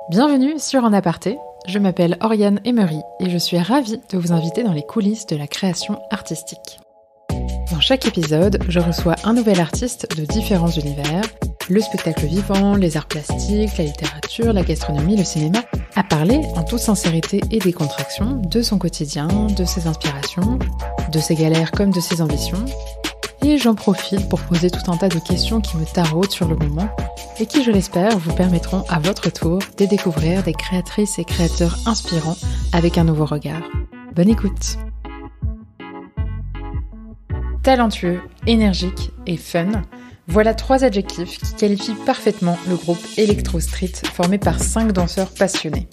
Bienvenue sur En Aparté, je m'appelle Oriane Emery et je suis ravie de vous inviter dans les coulisses de la création artistique. Dans chaque épisode, je reçois un nouvel artiste de différents univers, le spectacle vivant, les arts plastiques, la littérature, la gastronomie, le cinéma, à parler en toute sincérité et décontraction de son quotidien, de ses inspirations, de ses galères comme de ses ambitions. Et j'en profite pour poser tout un tas de questions qui me taraudent sur le moment et qui, je l'espère, vous permettront à votre tour de découvrir des créatrices et créateurs inspirants avec un nouveau regard. Bonne écoute! Talentueux, énergique et fun, voilà 3 adjectifs qui qualifient parfaitement le groupe Electro Street formé par 5 danseurs passionnés.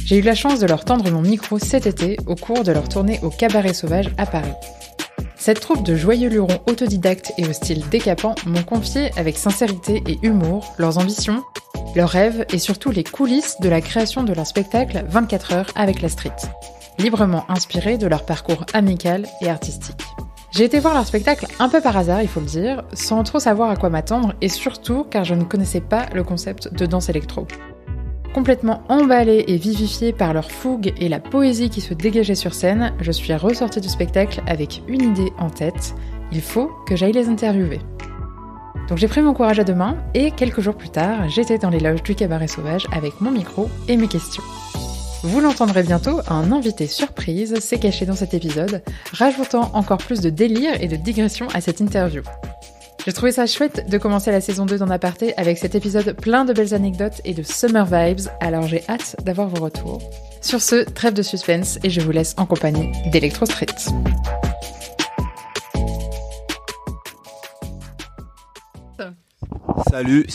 J'ai eu la chance de leur tendre mon micro cet été au cours de leur tournée au Cabaret Sauvage à Paris. Cette troupe de joyeux lurons autodidactes et au style décapant m'ont confié avec sincérité et humour leurs ambitions, leurs rêves et surtout les coulisses de la création de leur spectacle 24 heures avec la street, librement inspiré de leur parcours amical et artistique. J'ai été voir leur spectacle un peu par hasard, il faut le dire, sans trop savoir à quoi m'attendre et surtout car je ne connaissais pas le concept de danse électro. Complètement emballée et vivifiée par leur fougue et la poésie qui se dégageait sur scène, je suis ressortie du spectacle avec une idée en tête, il faut que j'aille les interviewer. Donc j'ai pris mon courage à deux mains et quelques jours plus tard, j'étais dans les loges du Cabaret Sauvage avec mon micro et mes questions. Vous l'entendrez bientôt, un invité surprise s'est caché dans cet épisode, rajoutant encore plus de délire et de digression à cette interview. J'ai trouvé ça chouette de commencer la saison 2 d'En Aparté avec cet épisode plein de belles anecdotes et de summer vibes, alors j'ai hâte d'avoir vos retours. Sur ce, trêve de suspense et je vous laisse en compagnie d'Electro Street. Salut.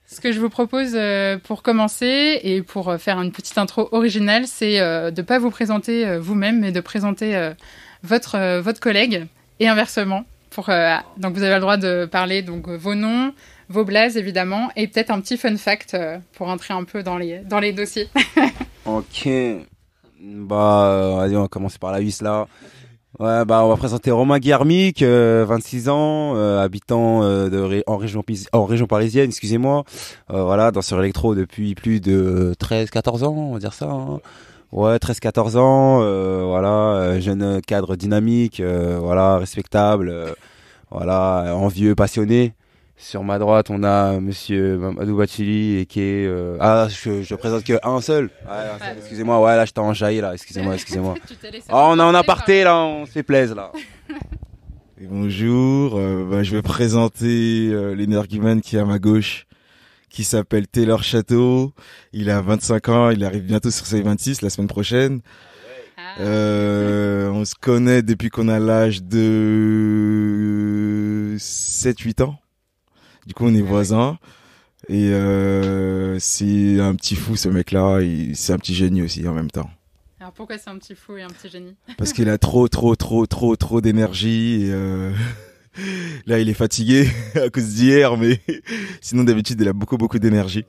Ce que je vous propose pour commencer et pour faire une petite intro originale, c'est de ne pas vous présenter vous-même, mais de présenter votre collègue et inversement. Donc vous avez le droit de parler donc, vos noms, vos blazes évidemment, et peut-être un petit fun fact pour entrer un peu dans les dossiers. Ok. Vas-y, on va commencer par la vis là. Ouais, on va présenter Romain Guillermic, 26 ans, habitant en région parisienne, excusez-moi. Voilà, danseur électro depuis plus de 13-14 ans, on va dire ça. Hein. Ouais, 13-14 ans, voilà, jeune cadre dynamique, voilà, respectable, voilà, envieux, passionné. Sur ma droite, on a monsieur Mamadou Bachili et qui est je présente que un seul. Ouais. Excusez-moi, ouais, là je t'ai enjaillé là, excusez-moi. On est en aparté là, on se fait plaisir là. Et bonjour, je vais présenter l'énergumène qui est à ma gauche, qui s'appelle Taylor Château. Il a 25 ans, il arrive bientôt sur ses 26 la semaine prochaine. On se connaît depuis qu'on a l'âge de 7-8 ans. Du coup, on est voisins. Et c'est un petit fou ce mec-là, c'est un petit génie aussi en même temps. Alors pourquoi c'est un petit fou et un petit génie ? Parce qu'il a trop d'énergie et là, il est fatigué à cause d'hier, mais sinon, d'habitude, il a beaucoup d'énergie.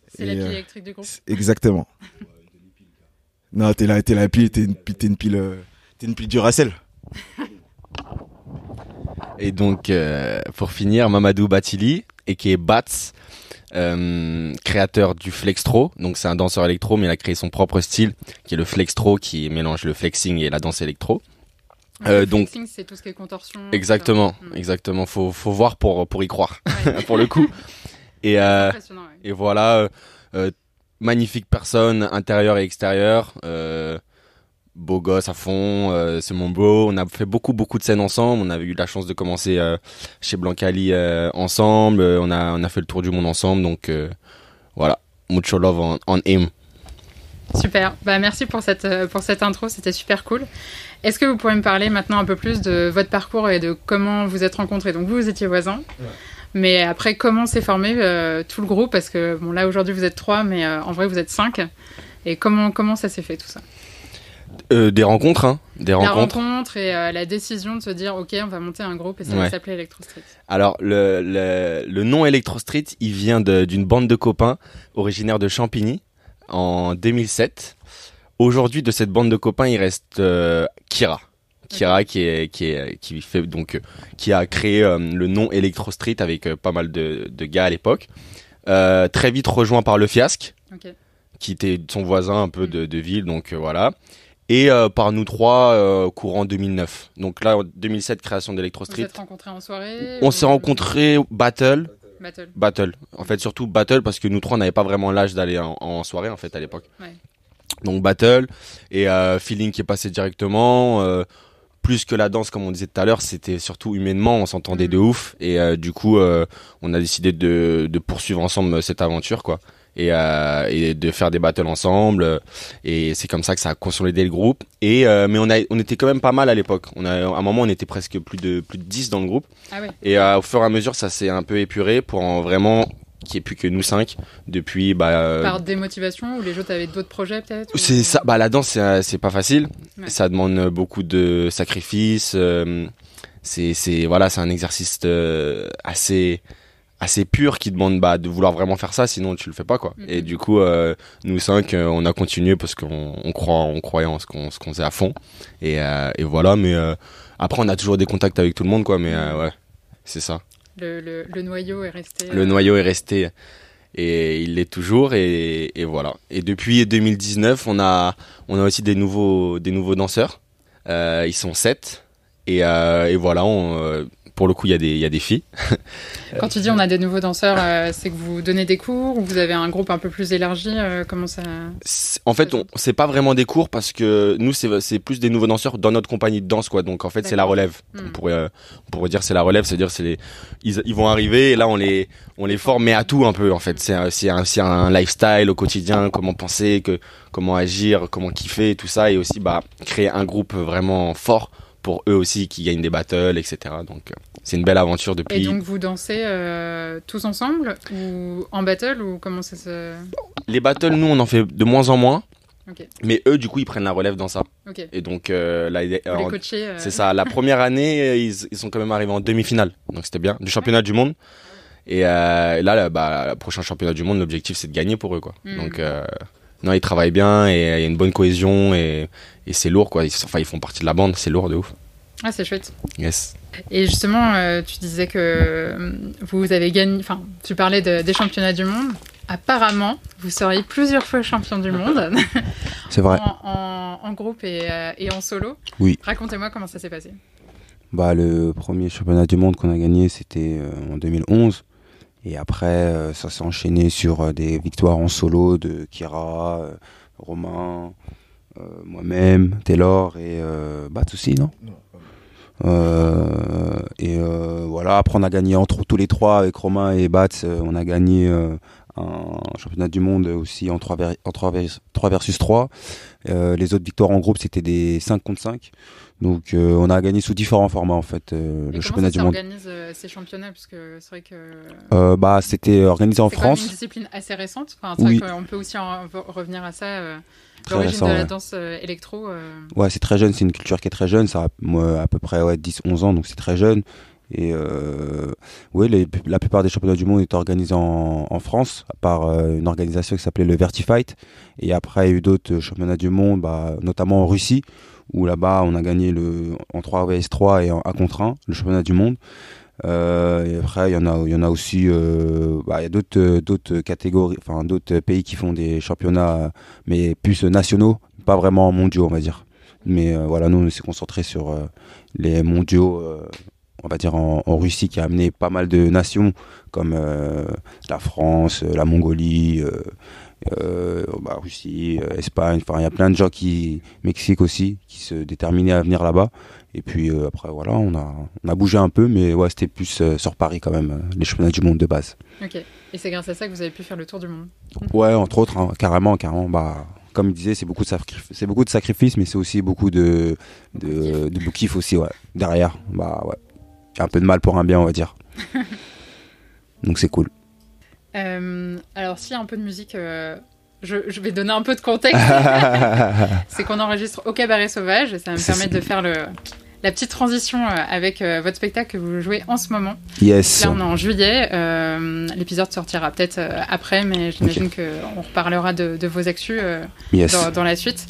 C'est la pile électrique du groupe. Exactement. Non, t'es la pile, t'es une pile Duracell. Et donc, pour finir, Mamadou Batili, et qui est Bats, créateur du Flextro. Donc, c'est un danseur électro, mais il a créé son propre style, qui est le Flextro, qui mélange le flexing et la danse électro. Le flexing, c'est tout ce qui est contorsion. Exactement. Faut voir pour y croire, ouais. Pour le coup. Et voilà, magnifique personne, intérieure et extérieure, beau gosse à fond, c'est mon bro. On a fait beaucoup de scènes ensemble. On avait eu la chance de commencer chez Blancali ensemble. On a fait le tour du monde ensemble. Donc voilà, mucho love on him. Super, merci pour cette intro, c'était super cool. Est-ce que vous pourriez me parler maintenant un peu plus de votre parcours et de comment vous êtes rencontrés ? Donc vous étiez voisins, ouais. Mais après comment s'est formé tout le groupe ? Parce que bon là aujourd'hui vous êtes 3, mais en vrai vous êtes 5. Et comment ça s'est fait tout ça ? Des rencontres, hein. La rencontre et la décision de se dire ok on va monter un groupe et ça va s'appeler Electro Street. Alors le nom Electro Street il vient d'une bande de copains originaires de Champigny en 2007. Aujourd'hui de cette bande de copains il reste Kira qui a créé le nom Electro Street avec pas mal de gars à l'époque. très vite rejoint par le Fiasque, Ok. qui était son voisin un peu de ville, donc voilà. Et par nous trois, courant 2009. Donc là, en 2007, création d'Electro Vous Street. êtes rencontrés en soirée On ou- s'est rencontrés Battle. Battle. En fait, surtout Battle, parce que nous trois, on n'avait pas vraiment l'âge d'aller en soirée, en fait, à l'époque. Ouais. Donc Battle, et Feeling qui est passé directement. Plus que la danse, comme on disait tout à l'heure, c'était surtout humainement, on s'entendait de ouf. Et du coup, on a décidé de poursuivre ensemble cette aventure, quoi. Et de faire des battles ensemble. Et c'est comme ça que ça a consolidé le groupe. Et mais on était quand même pas mal à l'époque. À un moment, on était presque plus de 10 dans le groupe. Ah ouais. Et au fur et à mesure, ça s'est un peu épuré pour vraiment qu'il n'y ait plus que nous 5 depuis. Par démotivation ou les autres avaient d'autres projets peut-être ou- C'est ça. La danse, c'est pas facile. Ouais. Ça demande beaucoup de sacrifices. C'est un exercice assez pur qui demande de vouloir vraiment faire ça, sinon tu le fais pas, quoi. Mhm. Et du coup, nous 5, on a continué parce qu'on croyait en ce qu'on faisait à fond. Et voilà. Mais après, on a toujours des contacts avec tout le monde, quoi. Mais ouais, c'est ça. Le noyau est resté. Le noyau est resté et il l'est toujours, et voilà. Et depuis 2019, on a aussi des nouveaux danseurs. Ils sont 7 et voilà. Pour le coup, il y a des filles. Quand tu dis on a des nouveaux danseurs, c'est que vous donnez des cours ou vous avez un groupe un peu plus élargi comment ça... En fait, c'est pas vraiment des cours parce que nous, c'est plus des nouveaux danseurs dans notre compagnie de danse, quoi. Donc en fait, c'est la relève. On pourrait dire c'est la relève, c'est-à-dire ils vont arriver et là on les forme, mais à tout un peu, en fait. C'est un lifestyle au quotidien, comment penser, comment agir, comment kiffer, tout ça, et aussi créer un groupe vraiment fort pour eux aussi qui gagnent des battles, etc. Donc c'est une belle aventure depuis. Et donc vous dansez tous ensemble ou en battle ou comment ça se... Les battles, nous on en fait de moins en moins. Ok. Mais eux, du coup, ils prennent la relève dans ça. Ok. Et donc, Vous les coachez. c'est ça. La première année, ils sont quand même arrivés en demi-finale. Donc, c'était bien. Du championnat du monde. Et là, le prochain championnat du monde, l'objectif, c'est de gagner pour eux, quoi. Donc, non, ils travaillent bien et il y a une bonne cohésion et c'est lourd, quoi. Ils font partie de la bande. C'est lourd de ouf. Ah, c'est chouette. Yes. Et justement, tu disais que vous avez gagné... Enfin, tu parlais des championnats du monde. Apparemment, vous seriez plusieurs fois champion du monde. C'est vrai. En groupe et en solo. Oui. Racontez-moi comment ça s'est passé. Le premier championnat du monde qu'on a gagné, c'était en 2011. Et après, ça s'est enchaîné sur des victoires en solo de Kira, Romain, moi-même, Taylor et Bats aussi, non? Voilà, après on a gagné entre tous les trois avec Romain et Bats, on a gagné un championnat du monde aussi en 3 versus 3. Les autres victoires en groupe, c'était des 5 contre 5. Donc on a gagné sous différents formats en fait, le championnat du monde. Comment ça s'organise ces championnats? Parce que c'est vrai que... c'était organisé en c'est quand même France. une discipline assez récente. Enfin, c'est Oui. vrai qu'on peut aussi revenir à ça. Très L'origine récent, de la ouais. danse électro. Ouais, c'est très jeune, c'est une culture qui est très jeune, ça a à peu près 10-11 ans, donc c'est très jeune. Et la plupart des championnats du monde étaient organisés en France, à part une organisation qui s'appelait le Vertifight. Et après, il y a eu d'autres championnats du monde, notamment en Russie, où là-bas, on a gagné en 3 vs 3 et en 1 contre 1, le championnat du monde. Et après, il y en a aussi, il y a d'autres catégories, enfin d'autres pays qui font des championnats, mais plus nationaux, pas vraiment mondiaux, on va dire. Mais voilà, nous, on s'est concentré sur les mondiaux. On va dire en Russie, qui a amené pas mal de nations comme la France, la Mongolie, Russie, Espagne. Enfin, il y a plein de gens Mexique aussi, qui se déterminaient à venir là-bas. Et puis après, voilà, on a bougé un peu, mais ouais, c'était plus sur Paris quand même, les championnats du monde de base. Ok. Et c'est grâce à ça que vous avez pu faire le tour du monde. Ouais, entre autres, hein, carrément. Comme il disait, c'est beaucoup de sacrifices, mais c'est aussi beaucoup de kiff aussi, ouais. Derrière, ouais. Un peu de mal pour un bien, on va dire. Donc c'est cool. Alors s'il y a un peu de musique, je vais donner un peu de contexte. C'est qu'on enregistre au Cabaret Sauvage et ça va me permettre de faire la petite transition avec votre spectacle que vous jouez en ce moment. Yes. Là on est en juillet, l'épisode sortira peut-être après, mais j'imagine qu'on reparlera de vos actus dans la suite.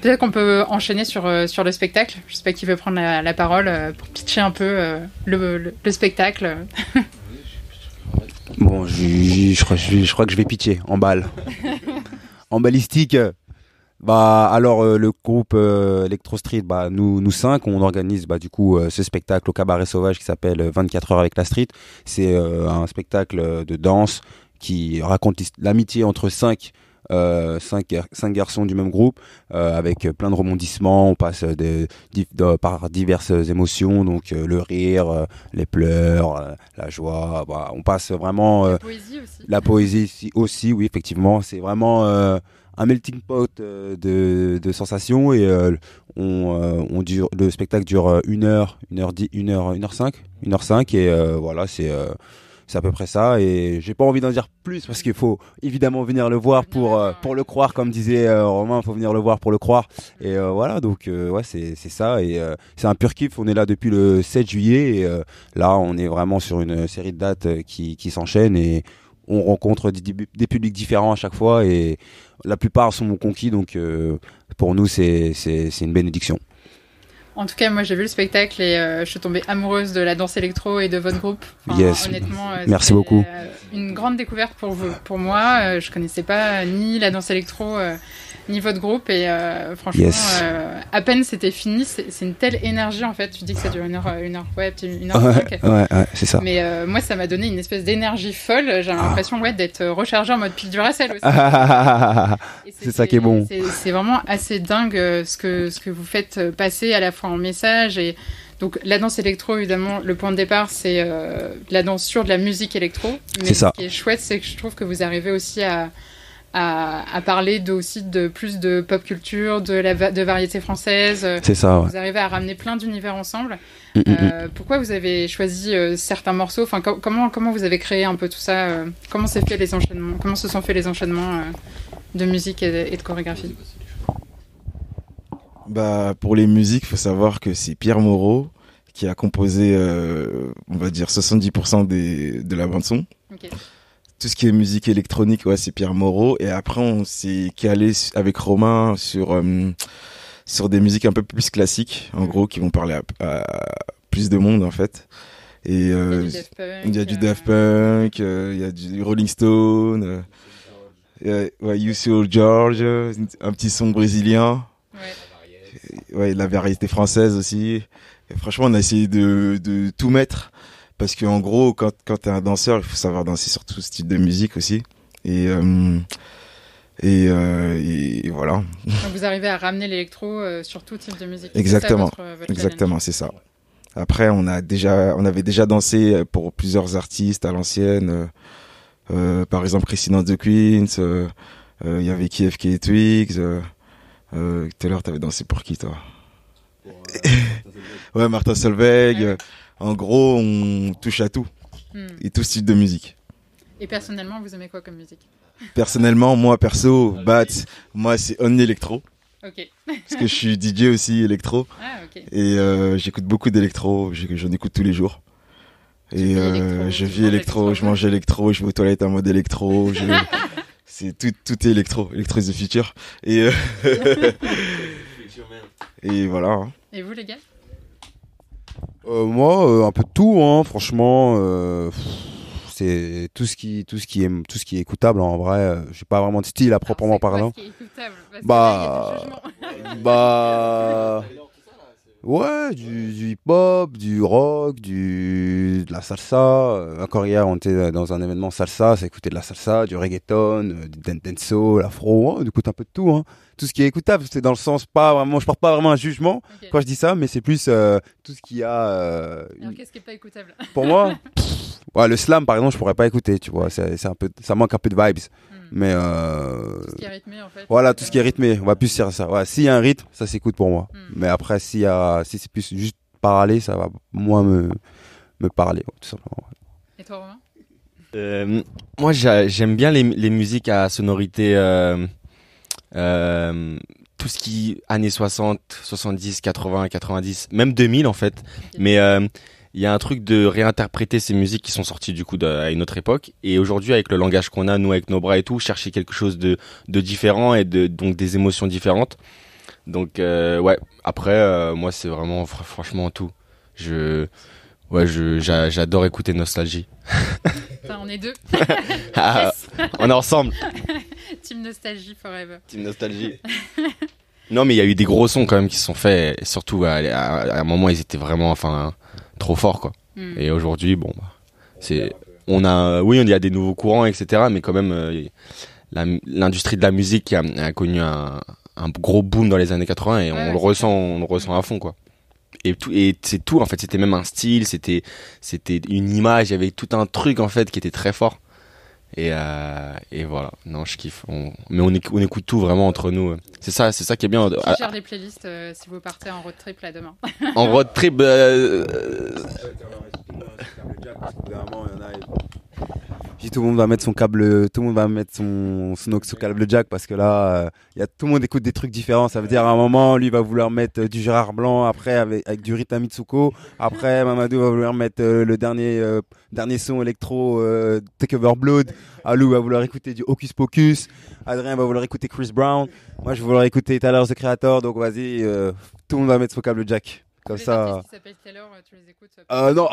Peut-être qu'on peut enchaîner sur le spectacle. Je sais pas qui veut prendre la parole pour pitcher un peu le spectacle. Bon, je crois que je vais pitcher en balle. En balistique, alors le groupe Electro Street, nous 5, on organise du coup ce spectacle au Cabaret Sauvage qui s'appelle 24 heures avec la street. C'est un spectacle de danse qui raconte l'amitié entre cinq garçons du même groupe, avec plein de rebondissements. On passe par diverses émotions, donc le rire, les pleurs, la joie. On passe vraiment La poésie aussi. la poésie aussi, oui, effectivement. C'est vraiment un melting pot de sensations, et le spectacle dure 1h5, et voilà, c'est à peu près ça, et j'ai pas envie d'en dire plus parce qu'il faut évidemment venir le voir pour le croire, comme disait Romain, il faut venir le voir pour le croire, et voilà, donc ouais, c'est ça, et c'est un pur kiff. On est là depuis le 7 juillet, et là on est vraiment sur une série de dates qui s'enchaînent, et on rencontre des publics différents à chaque fois, et la plupart sont conquis, donc pour nous c'est une bénédiction. En tout cas, moi j'ai vu le spectacle et je suis tombée amoureuse de la danse électro et de votre groupe. Yes. Honnêtement, merci beaucoup. Une grande découverte pour moi. Je connaissais pas ni la danse électro ni votre groupe, et franchement, Yes. À peine c'était fini, c'est une telle énergie en fait. Tu dis que ça dure une heure, ouais, 1h05. Ouais, c'est ça. Mais moi, ça m'a donné une espèce d'énergie folle. J'ai l'impression d'être rechargée en mode pile Duracell aussi. C'est ça qui est bon. C'est vraiment assez dingue ce que vous faites passer à la fois en message. Et donc la danse électro, évidemment, le point de départ, c'est la danse sur de la musique électro. Mais C'est ça. Ce qui est chouette, c'est que je trouve que vous arrivez aussi à parler aussi de plus de pop culture, de variété française. C'est ça, ouais. Vous arrivez à ramener plein d'univers ensemble. Pourquoi vous avez choisi certains morceaux? Enfin, comment vous avez créé un peu tout ça? Comment s'est fait les enchaînements? Comment se sont faits les enchaînements de musique et de chorégraphie? Pour les musiques, faut savoir que c'est Pierre Moreau qui a composé, on va dire 70% de la bande son. Okay. Tout ce qui est musique électronique, ouais, c'est Pierre Moreau. Et après, on s'est calé avec Romain sur des musiques un peu plus classiques, en gros, qui vont parler à plus de monde, en fait. Et il y a du Daft Punk, il y a du Rolling Stone, ouais, UCO George, un petit son brésilien. Ouais, la variété française aussi. Et franchement, on a essayé de tout mettre. Parce que en gros, quand t'es un danseur, il faut savoir danser sur tout ce type de musique aussi. Et voilà. Donc vous arrivez à ramener l'électro sur tout type de musique. Exactement. C'est ça, votre Exactement, c'est ça. Après, on avait déjà dansé pour plusieurs artistes à l'ancienne. Par exemple, Christine and the Queens. Il y avait KFK et Twigs. Tout à l'heure, t'avais dansé pour qui, toi? Ouais, Martin Solveig. Ouais. En gros, on touche à tout. Et tout style de musique. Et personnellement, vous aimez quoi comme musique? Personnellement, moi, moi, c'est Only Electro. Ok. Parce que je suis DJ aussi électro. Ah, ok. Et j'écoute beaucoup d'électro. J'en écoute tous les jours. Et je vis électro, je mange électro, je vais aux toilettes en mode électro. C'est tout est électro. Electro is the future. Et et voilà. Hein. Et vous, les gars? Moi, un peu de tout, hein, franchement. C'est tout ce qui est écoutable, en vrai. J'ai pas vraiment de style à proprement parlant. Ce qui est écoutable, parce que là, ouais, du hip-hop, du rock, de la salsa. Encore hier, on était dans un événement salsa, ça écoutait de la salsa, du reggaeton, du dancehall, l'afro. On écoute un peu de tout, hein. Tout ce qui est écoutable, c'est dans le sens pas vraiment, je porte pas vraiment un jugement quand je dis ça, mais c'est plus tout ce qui a. Alors qu'est-ce qui est pas écoutable? Pour moi, ouais, le slam par exemple, je pourrais pas écouter, tu vois, c'est un peu, ça manque un peu de vibes. Mais tout ce qui est rythmé en fait. Voilà, tout ce qui est rythmé, on va plus dire ça. Ouais, s'il y a un rythme, ça s'écoute pour moi. Mais après, si c'est plus juste parler, ça va moins me parler, tout simplement. Et toi, Romain? Moi, j'aime bien les musiques à sonorité. Tout ce qui années 60, 70, 80, 90, même 2000 en fait. Okay. Mais il y a un truc de réinterpréter ces musiques qui sont sorties du coup à une autre époque, et aujourd'hui avec le langage qu'on a nous avec nos bras et tout, chercher quelque chose de différent et donc des émotions différentes. Donc ouais, après moi c'est vraiment franchement tout. J'adore écouter Nostalgie. Putain, on est deux. Ah, on est ensemble. Team Nostalgie Forever. Team Nostalgie. Non, mais il y a eu des gros sons quand même qui se sont faits. Et surtout, à un moment, ils étaient vraiment trop forts, quoi. Et aujourd'hui, bon, oui, il y a des nouveaux courants, etc. Mais quand même, l'industrie de la musique a connu un gros boom dans les années 80 et on le ressent à fond, quoi. Et c'est tout, en fait. C'était même un style, c'était une image, il y avait tout un truc, en fait, qui était très fort. Et voilà, non, je kiffe. Mais on écoute tout vraiment entre nous. C'est ça qui est bien. Qui gère les playlists si vous partez en road trip là demain? En road trip, Puis tout le monde va mettre son câble, tout le monde va mettre son câble jack parce que là, tout le monde écoute des trucs différents. Ça veut dire à un moment, lui va vouloir mettre du Gérard Blanc, après avec du Rita Mitsuko, après Mamadou va vouloir mettre le dernier son électro Take Over Blood, Alou va vouloir écouter du Hocus Pocus, Adrien va vouloir écouter Chris Brown, moi je vais vouloir écouter Tyler the Creator, donc vas-y, tout le monde va mettre son câble jack. Comme les ça. artistes qui s'appellent Taylor, tu les écoutes? Non,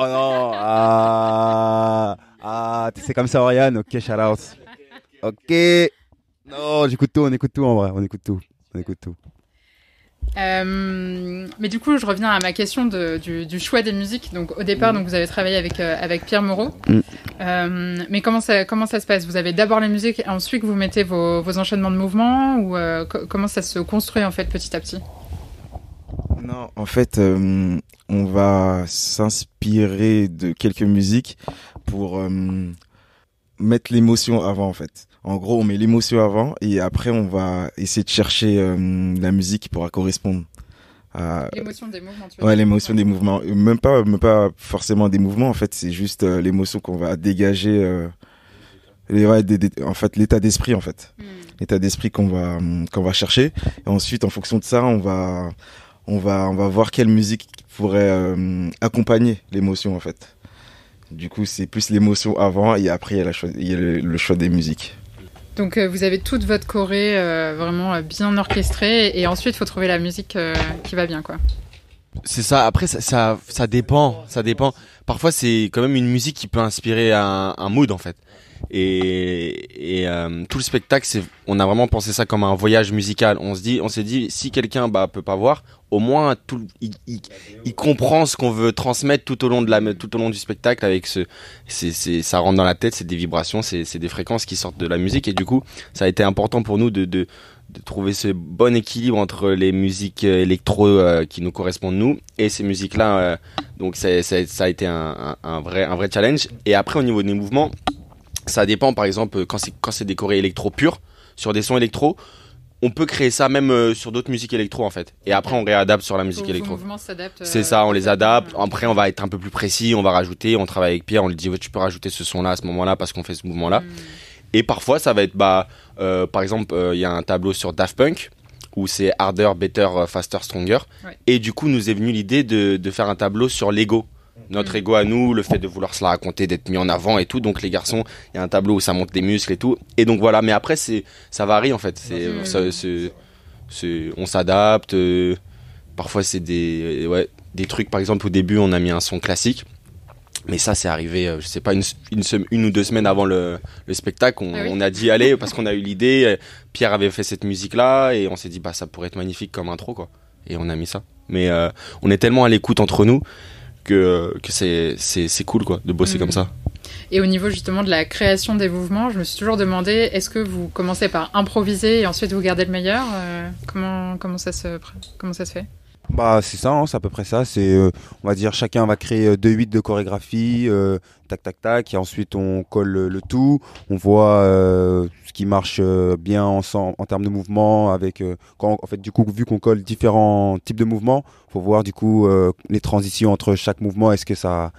c'est comme ça, Oriane. Ok, shout out. Ok. Non, j'écoute tout, on écoute tout en vrai. On écoute tout. Mais du coup, je reviens à ma question du choix des musiques. Donc, au départ, donc, vous avez travaillé avec Pierre Moreau. Mais comment ça se passe? Vous avez d'abord les musiques et ensuite vous mettez vos enchaînements de mouvements ou comment ça se construit en fait petit à petit? Non, en fait, on va s'inspirer de quelques musiques pour mettre l'émotion avant, en fait. En gros, on met l'émotion avant et après, on va essayer de chercher la musique qui pourra correspondre à... L'émotion des mouvements, tu vois. Ouais, l'émotion des mouvements. Même pas forcément des mouvements, en fait. C'est juste l'émotion qu'on va dégager. En fait, l'état d'esprit, en fait. L'état d'esprit qu'on va chercher. Et ensuite, en fonction de ça, on va voir quelle musique pourrait accompagner l'émotion, en fait. Du coup, c'est plus l'émotion avant et après, il y a le choix des musiques. Donc, vous avez toute votre choré vraiment bien orchestrée et ensuite, il faut trouver la musique qui va bien, quoi. C'est ça. Après, ça dépend. Parfois, c'est quand même une musique qui peut inspirer un mood, en fait. Et tout le spectacle, on a vraiment pensé ça comme un voyage musical. On s'est dit, si quelqu'un peut pas voir, au moins il comprend ce qu'on veut transmettre tout au long du spectacle. Avec ça rentre dans la tête, c'est des vibrations, c'est des fréquences qui sortent de la musique. Et du coup, ça a été important pour nous de trouver ce bon équilibre entre les musiques électro qui nous correspondent nous et ces musiques là. Donc ça a été un vrai challenge. Et après, au niveau des mouvements, ça dépend. Par exemple, quand c'est des chorés électro purs sur des sons électro, on peut créer ça même sur d'autres musiques électro, en fait. Et après, on réadapte sur la musique électro. Vos mouvements s'adaptent. C'est ça, on les adapte. Après, on va être un peu plus précis, on va rajouter. On travaille avec Pierre, on lui dit tu peux rajouter ce son-là à ce moment-là parce qu'on fait ce mouvement-là. Et parfois, ça va être par exemple, il y a un tableau sur Daft Punk où c'est Harder, Better, Faster, Stronger. Ouais. Et du coup, nous est venue l'idée de faire un tableau sur l'ego. Notre ego à nous, le fait de vouloir se la raconter, d'être mis en avant et tout. Donc les garçons, il y a un tableau où ça monte des muscles et tout. Et donc voilà, mais après ça varie, en fait. On s'adapte. Parfois c'est des trucs, par exemple au début on a mis un son classique. Mais ça c'est arrivé, je sais pas, une ou deux semaines avant le spectacle. On a dit allez, parce qu'on a eu l'idée. Pierre avait fait cette musique là et on s'est dit ça pourrait être magnifique comme intro, quoi. Et on a mis ça. Mais on est tellement à l'écoute entre nous que c'est cool, quoi, de bosser comme ça. Et au niveau justement de la création des mouvements, je me suis toujours demandé, est-ce que vous commencez par improviser et ensuite vous gardez le meilleur? Comment ça se fait? C'est ça, c'est à peu près ça. C'est, on va dire, chacun va créer 2 hits de chorégraphie, tac tac tac, et ensuite on colle le tout. On voit ce qui marche bien ensemble en termes de mouvements. Avec en fait, du coup, vu qu'on colle différents types de mouvements, faut voir du coup les transitions entre chaque mouvement. Est-ce que ça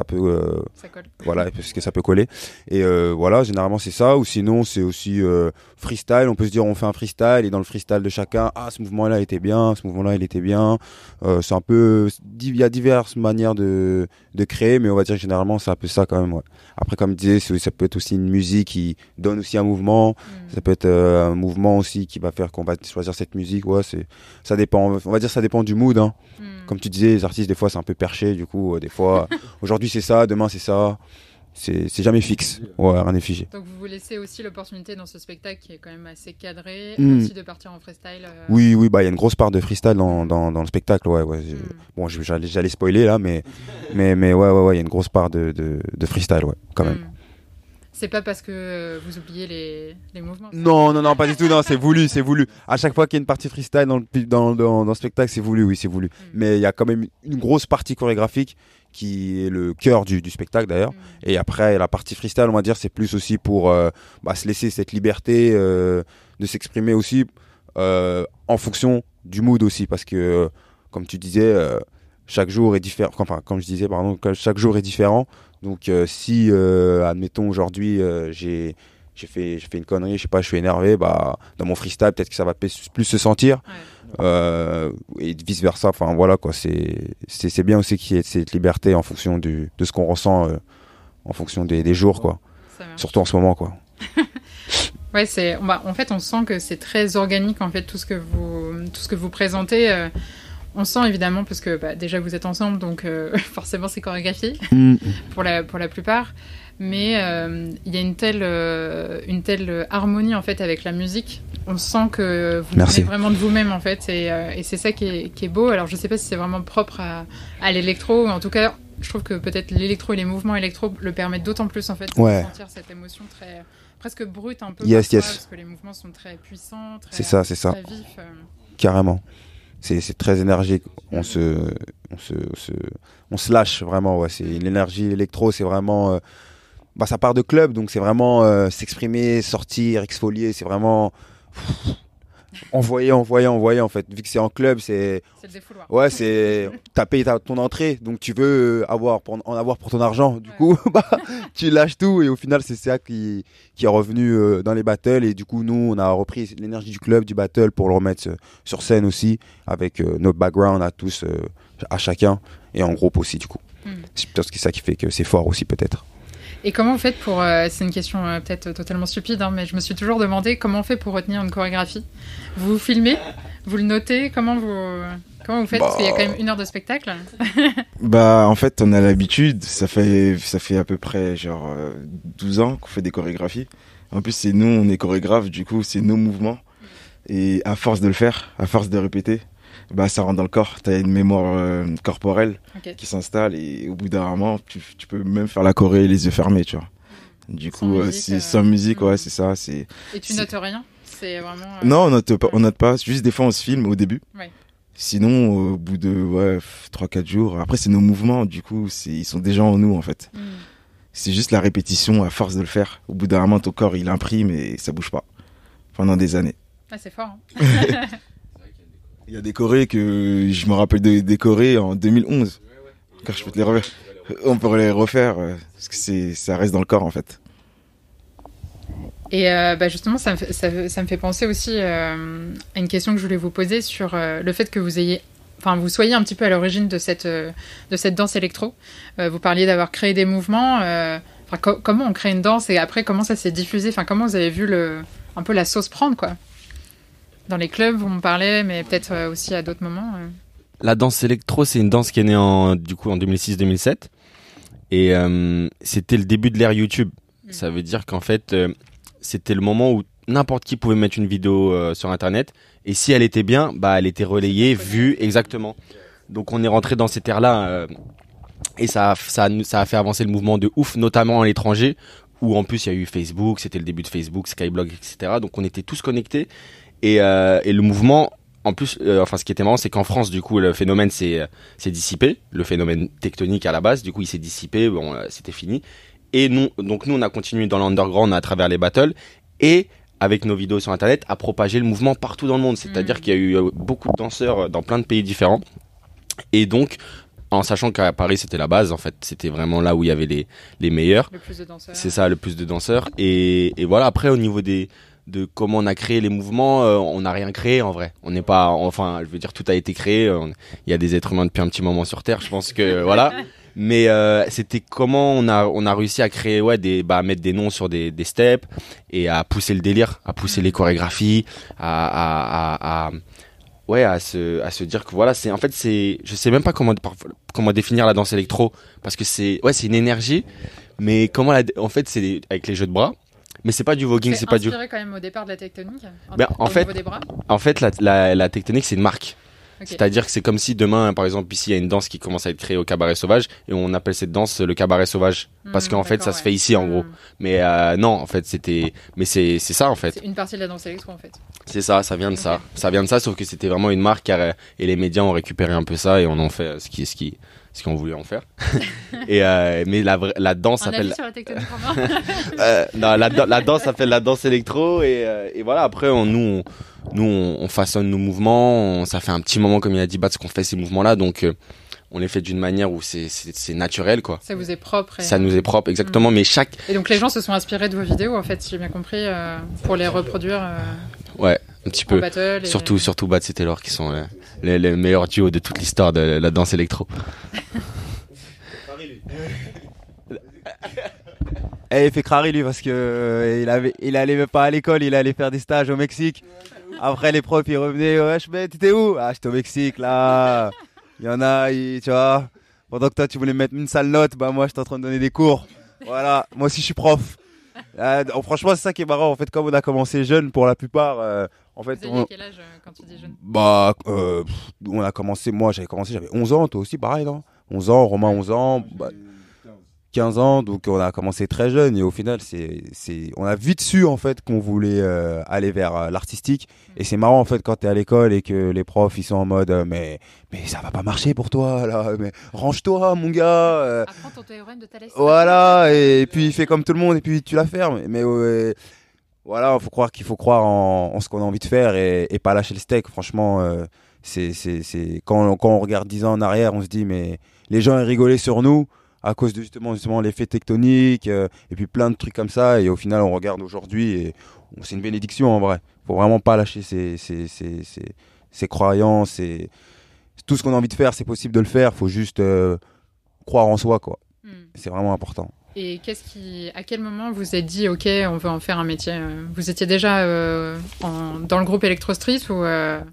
peut ça colle. Voilà, est-ce que ça peut coller. Et voilà, généralement c'est ça. Ou sinon c'est aussi freestyle. On peut se dire on fait un freestyle et dans le freestyle de chacun, ce mouvement-là était bien, ce mouvement-là il était bien. C'est un peu, il y a diverses manières de créer, mais on va dire que généralement c'est un peu ça quand même. Ouais. Après, comme je disais, ça peut être aussi une musique qui donne aussi un mouvement. Ça peut être un mouvement aussi qui va faire qu'on va choisir cette musique. Ouais, ça dépend. On va dire ça dépend du mood. Hein. Comme tu disais, les artistes des fois c'est un peu perché. Du coup, des fois aujourd'hui c'est ça, demain c'est ça. c'est jamais fixe. Ouais, rien n'est figé. Donc vous vous laissez aussi l'opportunité dans ce spectacle qui est quand même assez cadré, Mm. aussi de partir en freestyle. Oui, bah il y a une grosse part de freestyle dans le spectacle, ouais. Bon, j'allais spoiler là, mais ouais, il y a une grosse part de freestyle, ouais, quand même. C'est pas parce que vous oubliez les mouvements. Ça. Non, pas du tout, non, c'est voulu. À chaque fois qu'il y a une partie freestyle dans le spectacle, c'est voulu, oui, c'est voulu. Mais il y a quand même une grosse partie chorégraphique qui est le cœur du spectacle d'ailleurs. Et après, la partie freestyle, on va dire, c'est plus aussi pour se laisser cette liberté de s'exprimer aussi en fonction du mood aussi. Parce que, comme tu disais, chaque jour est différent. Enfin, comme je disais, pardon, chaque jour est différent. Donc, si, admettons, aujourd'hui, j'ai fait une connerie, je sais pas, je suis énervé, bah, dans mon freestyle, peut-être que ça va plus se sentir. Ouais. Et vice versa, enfin, voilà, quoi. C'est bien aussi qu'il y ait cette liberté en fonction de ce qu'on ressent, en fonction des jours, quoi. Surtout en ce moment, quoi. Ouais, en fait, on sent que c'est très organique, en fait, tout ce que vous présentez. On sent évidemment, parce que déjà vous êtes ensemble, donc forcément c'est chorégraphié pour la plupart. Mais il y a une telle harmonie en fait avec la musique. On sent que vous venez vraiment de vous-même en fait, et c'est ça qui est beau. Alors je sais pas si c'est vraiment propre à l'électro, mais en tout cas je trouve que peut-être l'électro et les mouvements électro le permettent d'autant plus en fait de sentir cette émotion très presque brute un peu parfois, parce que les mouvements sont très puissants, très, très vifs. Carrément. C'est très énergique. On se lâche vraiment. Ouais. C'est l'énergie électro. C'est vraiment. Ça part de club, donc c'est vraiment s'exprimer, sortir, exfolier. C'est vraiment envoyer en fait. Vu que c'est en club, c'est le défouloir. Ouais, t'as payé ton entrée, donc tu veux en avoir pour ton argent. Du coup, tu lâches tout, et au final, c'est ça qui est revenu dans les battles. Et du coup, nous, on a repris l'énergie du club, du battle, pour le remettre sur scène aussi, avec nos backgrounds à tous, à chacun, et en groupe aussi, du coup. C'est peut-être ça qui fait que c'est fort aussi, peut-être. Et comment vous faites pour... c'est une question peut-être totalement stupide, hein, mais je me suis toujours demandé comment on fait pour retenir une chorégraphie. Vous filmez, vous le notez, comment vous faites, parce qu'il y a quand même 1 heure de spectacle. En fait, on a l'habitude, ça fait à peu près 12 ans qu'on fait des chorégraphies. En plus, c'est nous, on est chorégraphes, du coup, c'est nos mouvements. Et à force de le faire, à force de répéter, ça rentre dans le corps. T'as une mémoire corporelle qui s'installe, et au bout d'un moment, tu peux même faire la choré les yeux fermés, tu vois. Du coup, c'est sans musique, ouais, c'est ça. Et tu notes rien? C'est vraiment... Non, on note pas. Juste des fois, on se filme au début. Ouais. Sinon, au bout de 3-4 jours, après, c'est nos mouvements, du coup, ils sont déjà en nous, en fait. C'est juste la répétition, à force de le faire. Au bout d'un moment, ton corps, il imprime, et ça bouge pas. Pendant des années. Ah, c'est fort, hein. Il y a des chorés que je me rappelle des chorés en 2011. Car je peux te les refaire. On peut les refaire, parce que ça reste dans le corps, en fait. Et justement, ça me fait penser aussi à une question que je voulais vous poser sur le fait que vous soyez un petit peu à l'origine de cette danse électro. Vous parliez d'avoir créé des mouvements. Comment on crée une danse, et après comment ça s'est diffusé? Comment vous avez vu un peu la sauce prendre, quoi? Dans les clubs où on parlait, mais peut-être aussi à d'autres moments. La danse électro, c'est une danse qui est née en 2006-2007. Et c'était le début de l'ère YouTube. Ça veut dire qu'en fait, c'était le moment où n'importe qui pouvait mettre une vidéo sur Internet. Et si elle était bien, elle était relayée, vue, exactement. Donc on est rentré dans cette ère-là. Et ça a fait avancer le mouvement de ouf, notamment à l'étranger, où en plus il y a eu Facebook, c'était le début de Facebook, Skyblog, etc. Donc on était tous connectés. Et le mouvement, en plus, ce qui était marrant, c'est qu'en France, du coup, le phénomène s'est dissipé. Le phénomène tectonique à la base, du coup, il s'est dissipé. Bon, c'était fini. Et nous, on a continué dans l'underground à travers les battles, et avec nos vidéos sur Internet, à propager le mouvement partout dans le monde. C'est-à-dire qu'il y a eu beaucoup de danseurs dans plein de pays différents. Et donc, en sachant qu'à Paris, c'était la base, en fait. C'était vraiment là où il y avait les meilleurs. Le plus de danseurs. C'est ça, le plus de danseurs. Et voilà, après, au niveau de comment on a créé les mouvements, on n'a rien créé en vrai. On n'est pas, je veux dire, tout a été créé. Il y a des êtres humains depuis un petit moment sur Terre, je pense que voilà. Mais c'était comment on a réussi à créer, à mettre des noms sur des steps, et à pousser le délire, à pousser les chorégraphies, à se dire que voilà, je sais même pas comment définir la danse électro, parce que c'est une énergie. Mais en fait, c'est avec les jeux de bras. Mais c'est pas du voguing, c'est pas du. Inspiré quand même au départ de la tectonique. En fait, niveau des bras. la tectonique, c'est une marque. Okay. C'est-à-dire que c'est comme si demain, par exemple, ici, il y a une danse qui commence à être créée au cabaret sauvage et on appelle cette danse le cabaret sauvage. Parce qu'en fait, ça se fait ici, en gros. Mais non, en fait, mais c'est ça, en fait. C'est une partie de la danse électro, en fait. C'est ça, ça vient de ça. Ça vient de ça, sauf que c'était vraiment une marque et les médias ont récupéré un peu ça et on en fait ce qu'on voulait en faire. Mais la danse s'appelle. Sur la tectonique, non, la danse s'appelle la danse électro et voilà. Après, nous, on façonne nos mouvements. Ça fait un petit moment, comme il a dit Bats, qu'on fait ces mouvements-là, donc on les fait d'une manière où c'est naturel, quoi. Ça vous est propre. Ça nous est propre, exactement. Mais Et donc les gens se sont inspirés de vos vidéos, en fait, si j'ai bien compris, pour les reproduire. Ouais, un petit peu. Battle surtout Bats et Taylor qui sont les meilleurs duos de toute l'histoire de la danse électro. Il fait crari lui parce que il allait même pas à l'école, il allait faire des stages au Mexique. Après les profs ils revenaient, ouais mais t'étais où? Ah j'étais au Mexique là. Il y en a, tu vois. Pendant que toi tu voulais mettre une sale note, bah moi j'étais en train de donner des cours. Voilà, moi aussi je suis prof. Franchement c'est ça qui est marrant en fait, comme on a commencé jeune pour la plupart. En fait, vous aviez quel âge quand tu dis jeune? Bah on a commencé, moi j'avais 11 ans, toi aussi pareil non? 11 ans, Romain 11 ans. 15 ans, donc on a commencé très jeune et au final on a vite su en fait qu'on voulait aller vers l'artistique et c'est marrant en fait quand t'es à l'école et que les profs ils sont en mode mais ça va pas marcher pour toi là, mais range-toi mon gars. Apprends ton théorème de Thalès. Voilà et puis il fait comme tout le monde et puis tu la fermes mais voilà qu'il faut croire en ce qu'on a envie de faire et pas lâcher le steak franchement. C'est quand on regarde 10 ans en arrière on se dit mais les gens ils rigolaient sur nous à cause de justement l'effet tectonique et puis plein de trucs comme ça et au final on regarde aujourd'hui et c'est une bénédiction en vrai. Faut vraiment pas lâcher ses croyances et tout ce qu'on a envie de faire c'est possible de le faire, faut juste croire en soi quoi. C'est vraiment important. Et à quel moment vous êtes dit ok on veut en faire un métier? Vous étiez déjà dans le groupe Electro Street ou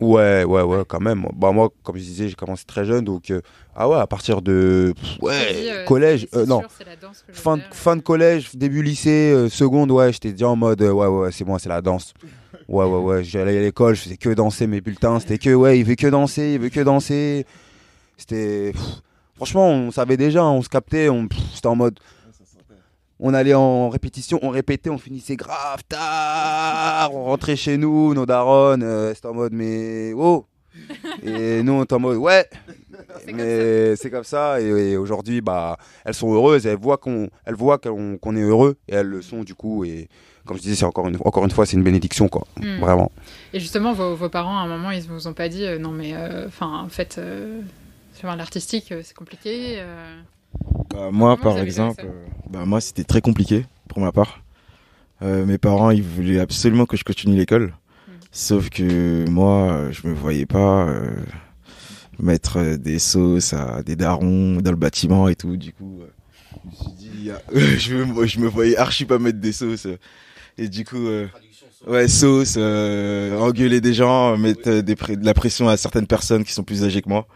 Ouais quand même. Bah moi comme je disais j'ai commencé très jeune donc à partir de collège non sûr, c'est la danse que fin de collège début lycée seconde j'étais déjà en mode ouais c'est moi c'est la danse. Ouais j'allais à l'école je faisais que danser mes bulletins c'était que il veut que danser c'était franchement on savait déjà on se captait c'était en mode. On allait en répétition, on répétait, on finissait grave tard, on rentrait chez nous, nos darons, c'était en mode mais oh. Et nous on était en mode ouais. Mais c'est comme ça et aujourd'hui bah elles sont heureuses, elles voient qu'on est heureux et elles le sont du coup et comme je disais c'est encore une fois c'est une bénédiction quoi, vraiment. Et justement vos parents à un moment ils vous ont pas dit non mais en fait l'artistique c'est compliqué. Moi, par exemple, moi c'était très compliqué pour ma part. Mes parents, ils voulaient absolument que je continue l'école, sauf que moi, je me voyais pas mettre des sauces à des darons dans le bâtiment et tout. Du coup, je me suis dit, je me voyais archi pas mettre des sauces. Et du coup, sauce, engueuler des gens, mettre de la pression à certaines personnes qui sont plus âgées que moi.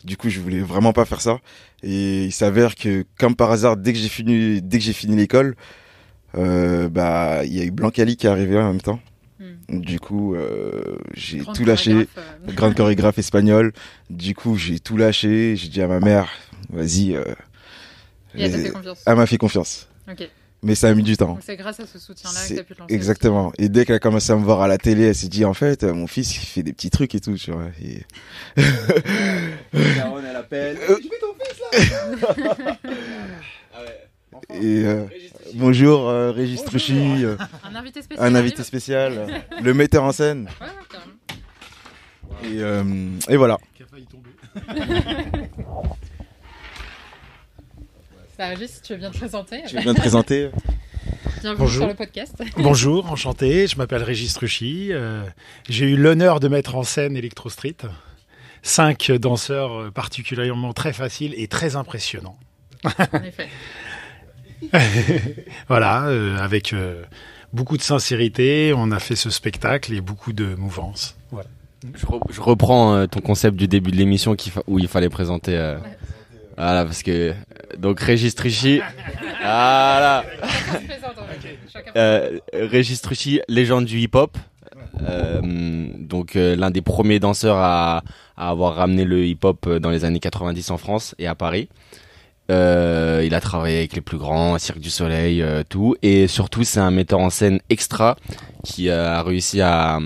Du coup, je voulais vraiment pas faire ça. Et il s'avère que, comme par hasard, dès que j'ai fini l'école, il y a eu Blancali qui est arrivé en même temps. Du coup, j'ai tout lâché. Grande chorégraphe espagnole. Du coup, j'ai tout lâché. J'ai dit à ma mère, vas-y. Et elle t'a fait confiance. Elle m'a fait confiance. Ok. Mais ça a mis du temps. Donc c'est grâce à ce soutien-là que t'as pu te lancer. Exactement. Et dès qu'elle a commencé à me voir à la télé, elle s'est dit, en fait, mon fils, il fait des petits trucs et tout, tu vois. Et... Caron, elle appelle. Je fais ton fils, là! Et bonjour, Régis Truchy. Un invité spécial. Un invité spécial. Le metteur en scène. Ouais, carrément. Et voilà. Qui a failli tomber. Régis, tu veux bien te présenter? Je viens de présenter. Bienvenue Bonjour. sur le podcast. Bonjour, enchanté, je m'appelle Régis Truchy. J'ai eu l'honneur de mettre en scène Electro Street. 5 danseurs particulièrement très faciles et très impressionnants. En effet. Voilà, avec beaucoup de sincérité, on a fait ce spectacle et beaucoup de mouvance. Voilà. Je reprends ton concept du début de l'émission où il fallait présenter. Voilà, parce que donc Régis Truchy, voilà. Régis Truchy, légende du hip-hop. Donc l'un des premiers danseurs à avoir ramené le hip-hop dans les années 90 en France et à Paris. Il a travaillé avec les plus grands, Cirque du Soleil, tout. Et surtout, c'est un metteur en scène extra qui a réussi à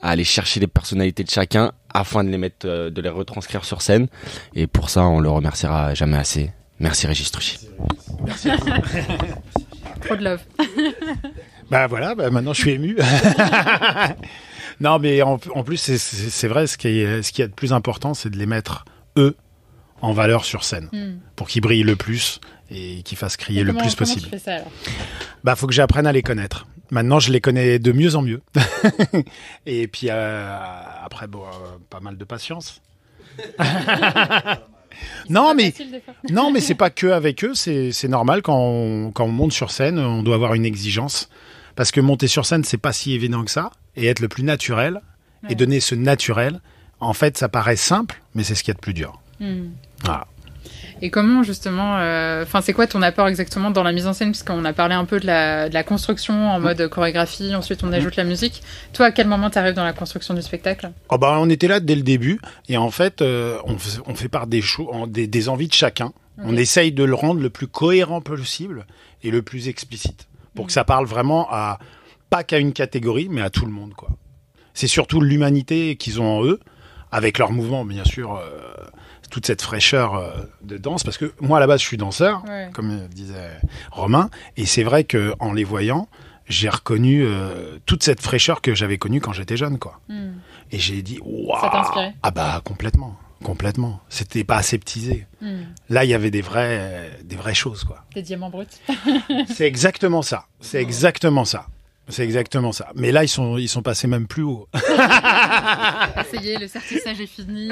aller chercher les personnalités de chacun afin de les mettre, de les retranscrire sur scène. Et pour ça, on le remerciera jamais assez. Merci Régis Truchy. Merci. Trop de love. Bah voilà, maintenant je suis ému. Non, mais en plus, c'est vrai, ce qu'il y a de plus important, c'est de les mettre, eux, en valeur sur scène, pour qu'ils brillent le plus et qu'ils fassent crier le plus possible. Comment tu fais ça, alors ? Bah, faut que j'apprenne à les connaître. Maintenant, je les connais de mieux en mieux. Et puis, après, pas mal de patience. Non, mais c'est pas que avec eux, c'est normal quand on monte sur scène, on doit avoir une exigence. Parce que monter sur scène, c'est pas si évident que ça. Et être le plus naturel, et donner ce naturel, en fait, ça paraît simple, mais c'est ce qu'il y a de plus dur. Voilà. Et comment justement, c'est quoi ton apport exactement dans la mise en scène, puisqu'on a parlé un peu de la construction en mode chorégraphie, ensuite on ajoute la musique. Toi, à quel moment tu arrives dans la construction du spectacle ? On était là dès le début, et en fait, on fait part des envies de chacun. Okay. On essaye de le rendre le plus cohérent possible et le plus explicite, pour que ça parle vraiment pas qu'à une catégorie, mais à tout le monde, quoi. C'est surtout l'humanité qu'ils ont en eux, avec leur mouvement, bien sûr. Toute cette fraîcheur de danse, parce que moi à la base je suis danseur, comme disait Romain, et c'est vrai que en les voyant, j'ai reconnu toute cette fraîcheur que j'avais connue quand j'étais jeune, quoi. Et j'ai dit waouh. Ça t'a inspiré ? Ah bah complètement. C'était pas aseptisé. Là il y avait des vraies choses, quoi. Des diamants bruts. C'est exactement ça. Mais là, ils sont passés même plus haut. Ça y est, le certissage est fini.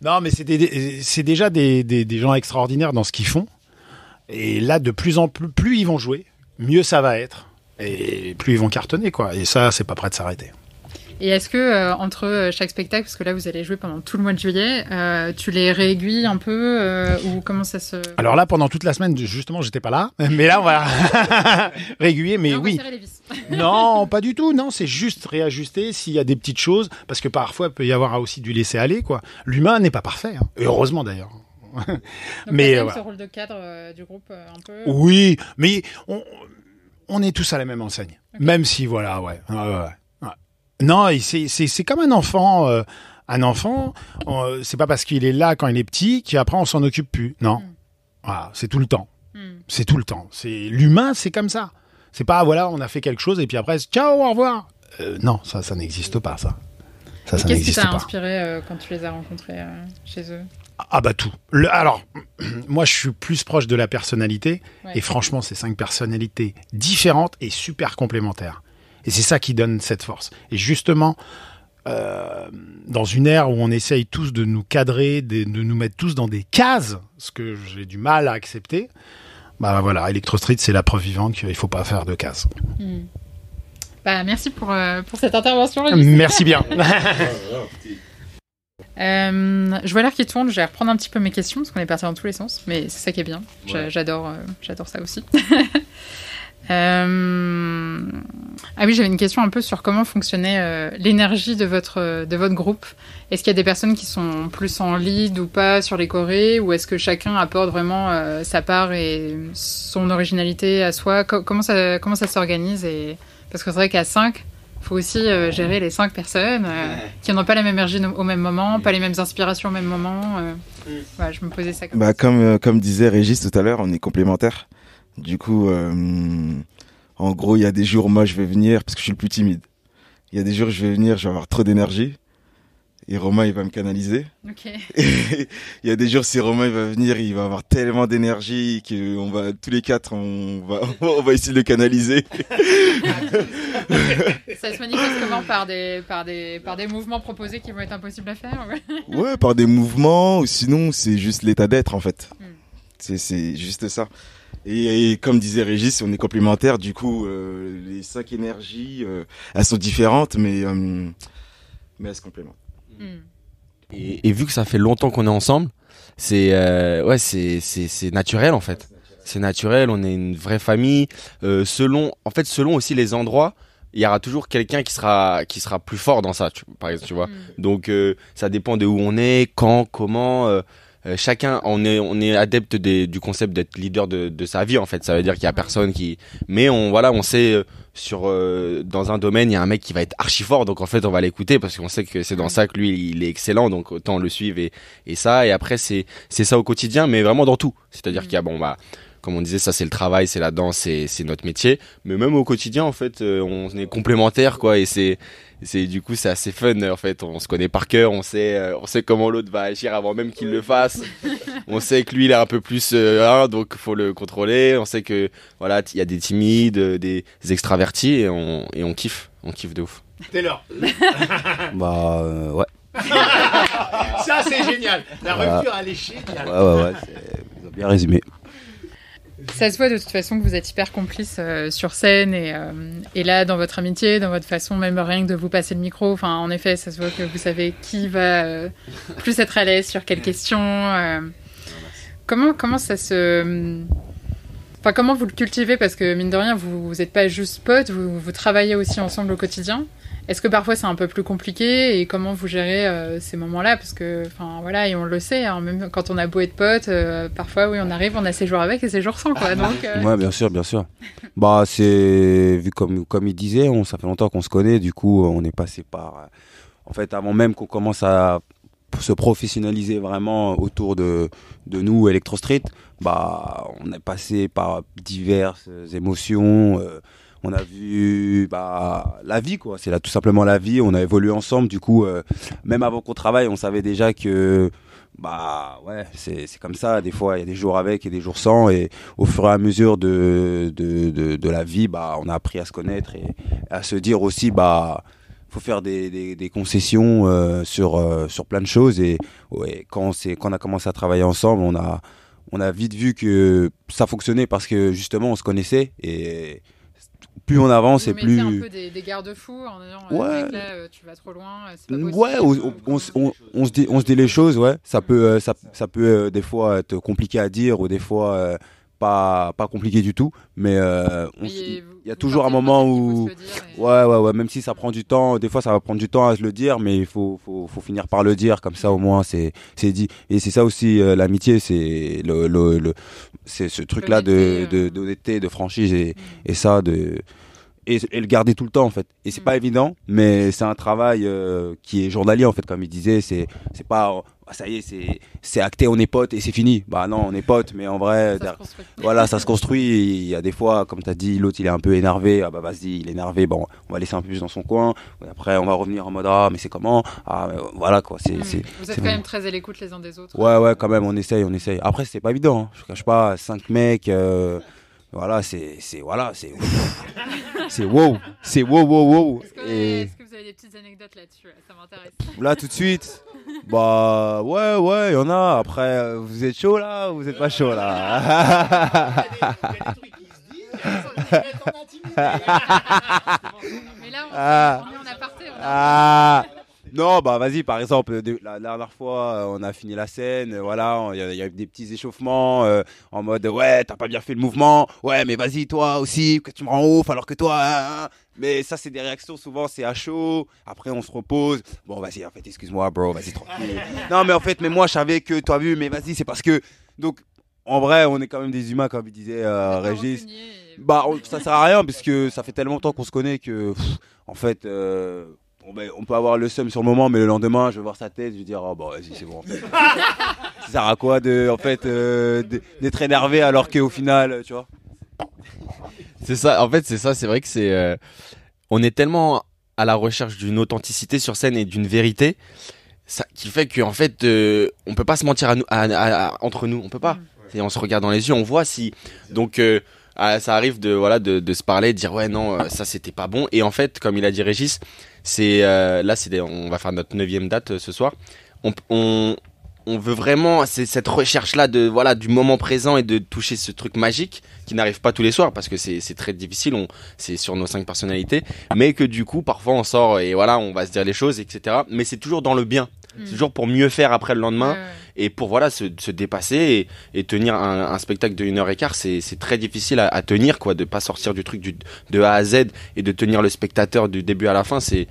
Non, mais c'est déjà des gens extraordinaires dans ce qu'ils font. Et là, de plus en plus ils vont jouer, mieux ça va être. Et plus ils vont cartonner, quoi. Et ça, c'est pas prêt de s'arrêter. Et est-ce que entre chaque spectacle, parce que là vous allez jouer pendant tout le mois de juillet, tu les réaiguilles un peu ou comment ça se... Alors là, pendant toute la semaine, justement, j'étais pas là, mais là on va réaiguiller, mais oui. On va serrer les vis. Non, pas du tout. Non, c'est juste réajuster s'il y a des petites choses, parce que parfois il peut y avoir aussi du laisser aller, quoi. L'humain n'est pas parfait, hein. Et heureusement d'ailleurs. Donc mais ce rôle de cadre du groupe un peu. Oui, mais on est tous à la même enseigne, même si voilà, ouais. Non, c'est comme un enfant. Un enfant, c'est pas parce qu'il est là quand il est petit qu'après on s'en occupe plus. Non, voilà, c'est tout le temps. C'est tout le temps. C'est l'humain, c'est comme ça. C'est pas voilà, on a fait quelque chose et puis après ciao, au revoir. Non, ça n'existe pas, ça. Ça qu'est-ce qui t'a inspiré quand tu les as rencontrés chez eux ? Ah bah tout. Alors, moi je suis plus proche de la personnalité et franchement, c'est 5 personnalités différentes et super complémentaires. Et c'est ça qui donne cette force. Et justement, dans une ère où on essaye tous de nous cadrer, de nous mettre tous dans des cases, ce que j'ai du mal à accepter, bah voilà, Electro Street, c'est la preuve vivante qu'il ne faut pas faire de cases. Bah, merci pour cette intervention. Merci bien. Je vois l'heure qui tourne, je vais reprendre un petit peu mes questions, parce qu'on est parti dans tous les sens, mais c'est ça qui est bien. J'adore ça aussi. Ah oui, j'avais une question un peu sur comment fonctionnait l'énergie de votre groupe. Est-ce qu'il y a des personnes qui sont plus en lead ou pas sur les chorés, ou est-ce que chacun apporte vraiment sa part et son originalité à soi ? Comment ça s'organise Parce que c'est vrai qu'à 5, il faut aussi gérer les 5 personnes qui n'ont pas la même énergie au même moment, pas les mêmes inspirations au même moment. Voilà, je me posais ça comme disait Régis tout à l'heure, on est complémentaires. Du coup, en gros, il y a des jours, moi, je vais venir, parce que je suis le plus timide. Il y a des jours, je vais venir, je vais avoir trop d'énergie. Et Romain, il va me canaliser. Okay. Et il y a des jours, si Romain, il va venir, il va avoir tellement d'énergie qu'on va, tous les 4, on va essayer de le canaliser. Ça se manifeste comment par des mouvements proposés qui vont être impossibles à faire? Ouais, par des mouvements, ou sinon, c'est juste l'état d'être, en fait. C'est juste ça. Et comme disait Régis, on est complémentaires, du coup, les 5 énergies, elles sont différentes, mais elles se complémentent. Et vu que ça fait longtemps qu'on est ensemble, c'est naturel en fait. C'est naturel, on est une vraie famille. Selon aussi les endroits, il y aura toujours quelqu'un qui sera plus fort dans ça, par exemple, tu vois. Donc ça dépend de où on est, quand, comment. Chacun, on est adepte du concept d'être leader de sa vie en fait. Ça veut dire qu'il y a personne qui, mais on sait dans un domaine il y a un mec qui va être archi fort, donc en fait on va l'écouter parce qu'on sait que c'est dans ça que lui il est excellent, donc autant le suivre et ça. Et après c'est ça au quotidien, mais vraiment dans tout. C'est-à-dire qu'il y a comme on disait, ça c'est le travail, c'est la danse, c'est notre métier. Mais même au quotidien, en fait, on est complémentaires, quoi. Et du coup, c'est assez fun. En fait, on se connaît par cœur, on sait comment l'autre va agir avant même qu'il le fasse. On sait que lui, il est un peu plus, donc faut le contrôler. On sait que voilà, il y a des timides, des extravertis, et on kiffe de ouf. Taylor. Ouais. Ça c'est génial. La rupture, elle est géniale. Ouais. Vous avez bien résumé. Ça se voit de toute façon que vous êtes hyper complices sur scène et là dans votre amitié, dans votre façon même rien que de vous passer le micro. Enfin, en effet, ça se voit que vous savez qui va plus être à l'aise sur quelle question. Comment ça se... Enfin, comment vous le cultivez? Parce que mine de rien, vous n'êtes pas juste potes, vous travaillez aussi ensemble au quotidien. Est-ce que parfois c'est un peu plus compliqué et comment vous gérez ces moments-là? Parce que, enfin voilà, et on le sait, hein, même quand on a beau être potes, parfois oui, on a ses jours avec et ses jours sans, quoi. Donc, Ouais, bien sûr. C'est vu comme il disait, ça fait longtemps qu'on se connaît, du coup, on est passé par. En fait, avant même qu'on commence à se professionnaliser vraiment autour de nous, Electro Street, on est passé par diverses émotions. On a vu la vie, quoi. C'est là tout simplement la vie. On a évolué ensemble. Du coup, même avant qu'on travaille, on savait déjà que c'est comme ça. Des fois, il y a des jours avec et des jours sans. Et au fur et à mesure de la vie, on a appris à se connaître et à se dire aussi, faut faire des concessions sur plein de choses. Et quand on a commencé à travailler ensemble, on a vite vu que ça fonctionnait parce que justement, on se connaissait et plus on avance et plus. Vous mettez un peu des garde-fous en disant mec, là, tu vas trop loin, c'est pas possible. Ouais, on se dit les choses, ouais. Ça peut des fois être compliqué à dire ou des fois pas compliqué du tout, mais il y a toujours un moment où ouais, même si ça prend du temps, des fois ça va prendre du temps à se le dire, mais il faut finir par le dire, comme ça au moins c'est dit. Et c'est ça aussi l'amitié, c'est c'est ce truc là d'honnêteté, de franchise et ça et le garder tout le temps en fait. Et c'est pas évident, mais c'est un travail qui est journalier en fait, comme il disait. C'est pas ça y est, c'est acté, on est potes et c'est fini. Non, on est potes, mais en vrai, ça se construit. Il y a des fois, comme t'as dit, l'autre il est un peu énervé. Vas-y, il est énervé. Bon, on va laisser un peu plus dans son coin. Après, on va revenir en mode mais c'est comment? Voilà quoi. Vous êtes quand même très à l'écoute les uns des autres. Ouais, quand même, on essaye. Après, c'est pas évident. Hein. Je cache pas, 5 mecs. Voilà, c'est wow. Est-ce que vous avez des petites anecdotes là-dessus? Ça m'intéresse. Là, tout de suite. Ouais, il y en a. Après, vous êtes chaud là ou vous êtes pas chaud là? Il y a des trucs qui se disent, il y a des trucs qui sont intimidés. Mais là, on est en aparté. Non, vas-y, par exemple, la dernière fois, on a fini la scène, voilà, il y a eu des petits échauffements en mode, ouais, t'as pas bien fait le mouvement, ouais, mais vas-y, toi aussi, que tu me rends ouf, alors que toi, hein. Mais ça, c'est des réactions, souvent, c'est à chaud, après, on se repose, bon, vas-y, en fait, excuse-moi, bro, vas-y, tranquille. Non, mais en fait, mais moi, je savais que, t'as vu, mais vas-y, c'est parce que, donc, en vrai, on est quand même des humains, comme il disait Régis. Ça sert à rien, parce que ça fait tellement longtemps qu'on se connaît que, en fait... on peut avoir le seum sur le moment, mais le lendemain, je vais voir sa tête, je vais dire, vas-y, c'est bon. En fait. Ça sert à quoi d'être énervé alors qu'au final, tu vois? C'est ça, en fait, c'est vrai que on est tellement à la recherche d'une authenticité sur scène et d'une vérité, qui fait qu'en fait, on peut pas se mentir entre nous, on peut pas. Et on se regarde dans les yeux, on voit si. Donc, ça arrive de se parler, de dire, ouais, non, ça c'était pas bon. Et en fait, comme il a dit Régis, on va faire notre 9e date ce soir. On veut vraiment, c'est cette recherche-là du moment présent et de toucher ce truc magique qui n'arrive pas tous les soirs parce que c'est très difficile, c'est sur nos 5 personnalités, mais que du coup, parfois on sort et voilà, on va se dire les choses, etc. Mais c'est toujours dans le bien. C'est toujours pour mieux faire après le lendemain. Ouais. Et pour voilà se dépasser et tenir un spectacle de 1h15, c'est très difficile à tenir, quoi, de pas sortir du truc de A à Z et de tenir le spectateur du début à la fin. C'est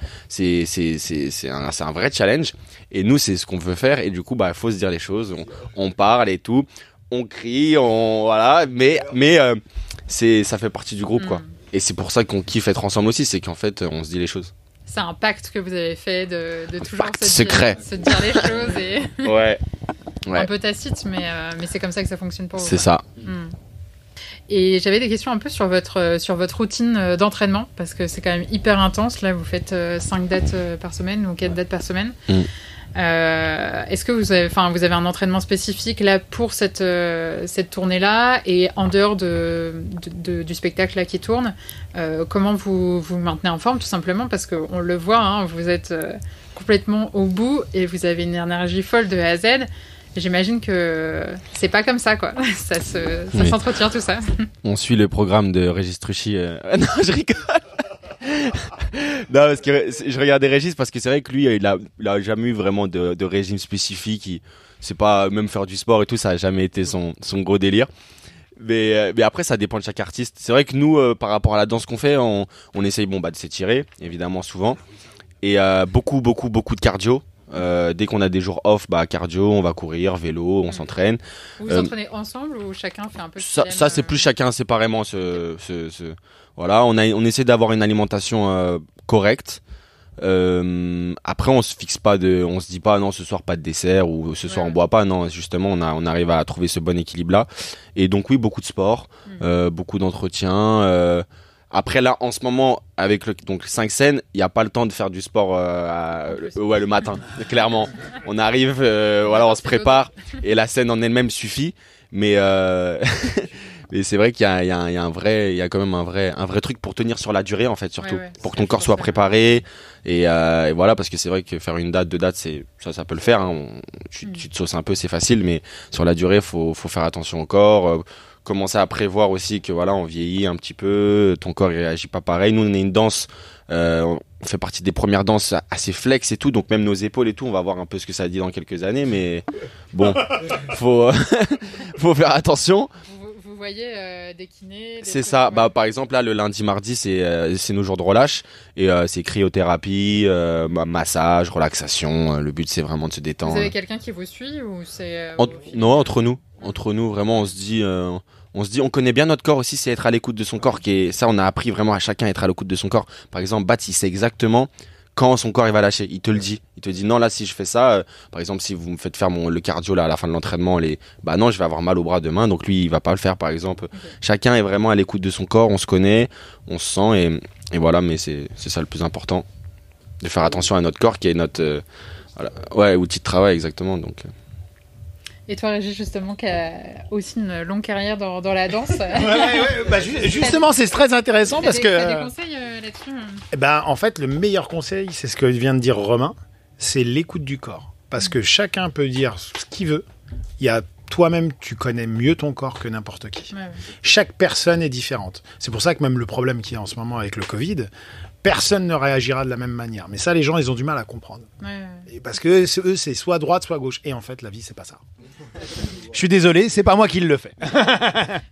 un vrai challenge. Et nous, c'est ce qu'on veut faire. Et du coup, bah, faut se dire les choses. On parle et tout. On crie, voilà. Mais ça fait partie du groupe, quoi. Et c'est pour ça qu'on kiffe être ensemble aussi. C'est qu'en fait, on se dit les choses. C'est un pacte que vous avez fait de toujours se dire les choses et Ouais. un peu tacite, mais c'est comme ça que ça fonctionne pour vous. C'est quoi. ça. Et j'avais des questions un peu sur votre routine d'entraînement, parce que c'est quand même hyper intense. Là, vous faites 5 dates par semaine ou 4 dates par semaine. Est-ce que vous avez un entraînement spécifique là pour cette tournée-là, et en dehors du spectacle là qui tourne, comment vous maintenez en forme, tout simplement parce qu'on le voit, hein, vous êtes complètement au bout et vous avez une énergie folle de A à Z. J'imagine que c'est pas comme ça, quoi. Ça s'entretient tout ça. On suit le programme de Régis Truchy. Non, je rigole. Non, parce que je regardais Régis parce que c'est vrai que lui, il a jamais eu vraiment de régime spécifique. C'est pas, même faire du sport et tout, ça a jamais été son gros délire. Mais après, ça dépend de chaque artiste. C'est vrai que nous, par rapport à la danse qu'on fait, on essaye, de s'étirer, évidemment, souvent. Et beaucoup de cardio. Dès qu'on a des jours off, cardio, on va courir, vélo, on s'entraîne. Vous vous entraînez ensemble ou chacun fait un peu ça c'est plus chacun séparément. Voilà, on essaie d'avoir une alimentation correcte. Après, on se fixe pas on se dit pas non, ce soir pas de dessert ou ce soir on boit pas. Non, justement, on arrive à trouver ce bon équilibre là. Et donc oui, beaucoup de sport, beaucoup d'entretien. Après là, en ce moment, avec donc 5 scènes, il n'y a pas le temps de faire du sport le matin, clairement. On arrive, on se prépare et la scène en elle-même suffit. Mais mais c'est vrai qu'il y a quand même un vrai truc pour tenir sur la durée, en fait, surtout. Pour que ton corps soit préparé. Et voilà, parce que c'est vrai que faire une date, 2 dates, ça peut le faire. Hein. Tu te sauces un peu, c'est facile, mais sur la durée, faut faire attention au corps. Commencer à prévoir aussi que voilà, on vieillit un petit peu, ton corps il réagit pas pareil. Nous, on est une danse, on fait partie des premières danses assez flex et tout, donc même nos épaules et tout, on va voir un peu ce que ça dit dans quelques années, mais bon, faut faire attention. Vous voyez des kinés. C'est ça. Par exemple là, le lundi, mardi, c'est nos jours de relâche et c'est cryothérapie, massage, relaxation. Le but c'est vraiment de se détendre. Vous avez quelqu'un qui vous suit ou c'est non, entre nous. Entre nous, vraiment, on se dit, on connaît bien notre corps aussi, c'est être à l'écoute de son corps. Ça, on a appris vraiment à chacun à être à l'écoute de son corps. Par exemple, Bat, il sait exactement quand son corps il va lâcher. Il te le dit. Il te dit non, là, si je fais ça, par exemple, si vous me faites faire le cardio là à la fin de l'entraînement, non, je vais avoir mal au bras demain, donc lui, il va pas le faire, par exemple. Okay. Chacun est vraiment à l'écoute de son corps. On se connaît, on se sent et voilà. Mais c'est ça le plus important, de faire attention à notre corps qui est notre outil de travail exactement. Donc. Et toi, Régis, justement, qui a aussi une longue carrière dans la danse. Justement, c'est très intéressant parce que. T'as des conseils là-dessus? En fait, le meilleur conseil, c'est ce que vient de dire Romain, c'est l'écoute du corps. Parce que chacun peut dire ce qu'il veut. Toi-même, tu connais mieux ton corps que n'importe qui. Ouais. Chaque personne est différente. C'est pour ça que même le problème qu'il y a en ce moment avec le Covid, personne ne réagira de la même manière. Mais ça, les gens, ils ont du mal à comprendre. Ouais. Et parce que eux, c'est soit droite, soit gauche. Et en fait, la vie, c'est pas ça. Je suis désolé, c'est pas moi qui le fais.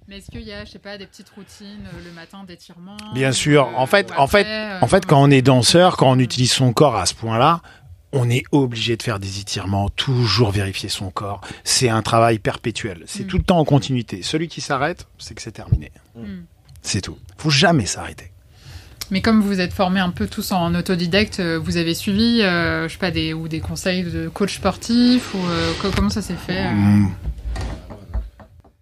Mais est-ce qu'il y a, je sais pas, des petites routines le matin d'étirement? Bien sûr. En fait, quand on est danseur, quand on utilise son corps à ce point-là, on est obligé de faire des étirements, toujours vérifier son corps. C'est un travail perpétuel. C'est tout le temps en continuité. Celui qui s'arrête, c'est que c'est terminé. C'est tout. Faut jamais s'arrêter. Mais comme vous êtes formés un peu tous en autodidacte, vous avez suivi, je sais pas, des conseils de coach sportif ou comment ça s'est fait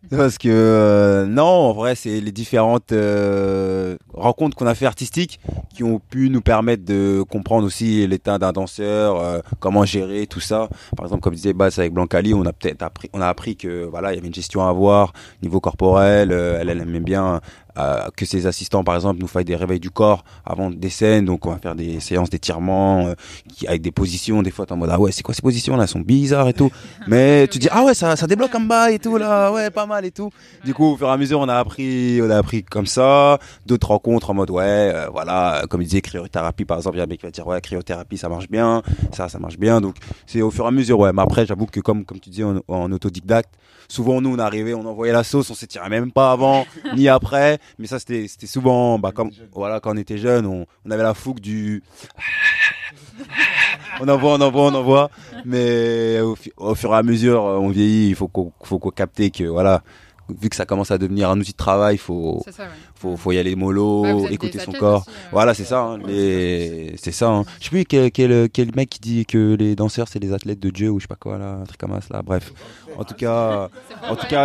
Parce que non, en vrai, c'est les différentes rencontres qu'on a fait artistiques qui ont pu nous permettre de comprendre aussi l'état d'un danseur, comment gérer tout ça. Par exemple, comme disait Bass avec Blancali, on a appris que voilà, il y avait une gestion à avoir niveau corporel. Elle aimait bien que ces assistants par exemple nous fassent des réveils du corps avant des scènes, donc on va faire des séances d'étirement avec des positions, des fois t'es en mode ah ouais c'est quoi ces positions là, elles sont bizarres et tout, mais tu dis ah ouais ça débloque en bas et tout là, ouais pas mal et tout. Du coup au fur et à mesure on a appris comme ça, d'autres rencontres en mode voilà, comme il disait cryothérapie par exemple, il y a un mec qui va dire ouais cryothérapie ça marche bien, ça marche bien, donc c'est au fur et à mesure mais après j'avoue que comme tu disais en autodidacte, souvent nous on arrivait, on envoyait la sauce, on s'étirait même pas avant ni après, mais ça c'était souvent comme voilà quand on était jeune, on avait la fougue du on envoie, mais au fur et à mesure on vieillit, il faut qu'on capte que voilà, vu que ça commence à devenir un outil de travail, faut y aller mollo, écouter son corps. Aussi, voilà, c'est ça. C'est ça. Hein. Je sais plus quel mec qui dit que les danseurs c'est les athlètes de Dieu ou je sais pas quoi là, un truc comme ça là. Bref. En tout cas,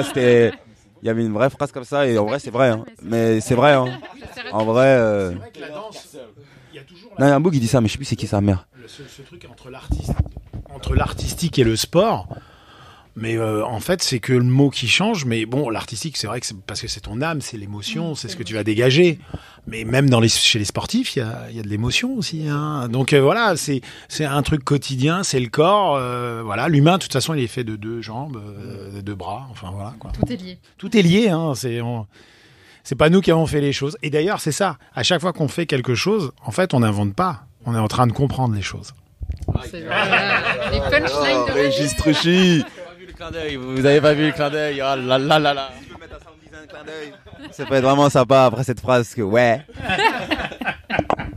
c'était. Il y avait une vraie phrase comme ça et en vrai c'est vrai. Hein. Mais c'est vrai. Hein. En vrai. C'est vrai que la danse, il y a toujours. Non, il y a un bout qui dit ça, mais je sais plus c'est qui sa mère. Ce truc entre l'artistique et le sport. Mais en fait, c'est que le mot qui change. Mais bon, l'artistique, c'est vrai que c'est parce que c'est ton âme, c'est l'émotion, c'est ce que tu vas dégager. Mais même chez les sportifs, il y a de l'émotion aussi. Hein. Donc voilà, c'est un truc quotidien, c'est le corps. Voilà, l'humain, de toute façon, il est fait de 2 jambes, de 2 bras. Enfin voilà quoi. Tout est lié. Tout est lié. Hein. C'est pas nous qui avons fait les choses. Et d'ailleurs, c'est ça. À chaque fois qu'on fait quelque chose, en fait, on n'invente pas. On est en train de comprendre les choses. C'est les punchlines de Régis Truchy. Vous avez pas vu le clin d'œil? Oh là là là là. Tu peux mettre un sound design clin d'œil. Ça peut être vraiment sympa après cette phrase parce que ouais.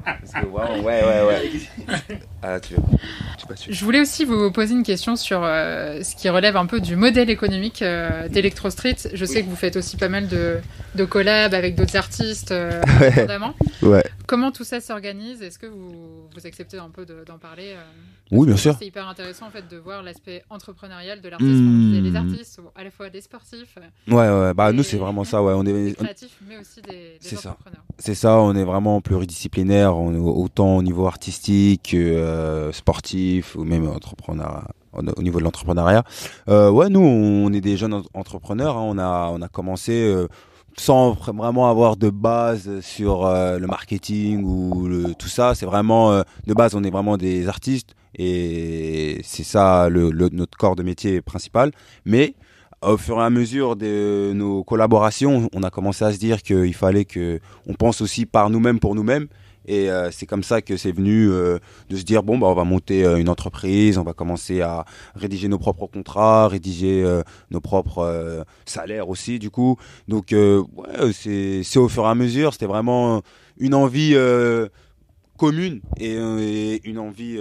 Parce que ouais. Ah, tu sais pas sûr. Je voulais aussi vous poser une question sur ce qui relève un peu du modèle économique d'Electro Street. Je sais que vous faites aussi pas mal de collabs avec d'autres artistes, indépendamment. Ouais. Comment tout ça s'organise? Est-ce que vous acceptez un peu d'en parler Oui, bien sûr. C'est hyper intéressant en fait de voir l'aspect entrepreneurial de l'artiste. Les artistes sont à la fois des sportifs. Ouais. Bah nous c'est vraiment ça. Ouais, on est des créatifs, mais aussi des entrepreneurs. C'est ça. On est vraiment pluridisciplinaire. On est autant au niveau artistique, sportif ou même entrepreneur. Au niveau de l'entrepreneuriat. Ouais, nous on est des jeunes entrepreneurs. Hein. On a commencé. Sans vraiment avoir de base sur le marketing ou tout ça, c'est vraiment de base on est vraiment des artistes et c'est ça notre corps de métier principal. Mais au fur et à mesure de nos collaborations, on a commencé à se dire qu'il fallait que on pense aussi par nous-mêmes pour nous-mêmes. Et c'est comme ça que c'est venu de se dire bon bah on va monter une entreprise, on va commencer à rédiger nos propres contrats, rédiger nos propres salaires aussi du coup. Donc ouais, c'est au fur et à mesure, c'était vraiment une envie commune et une envie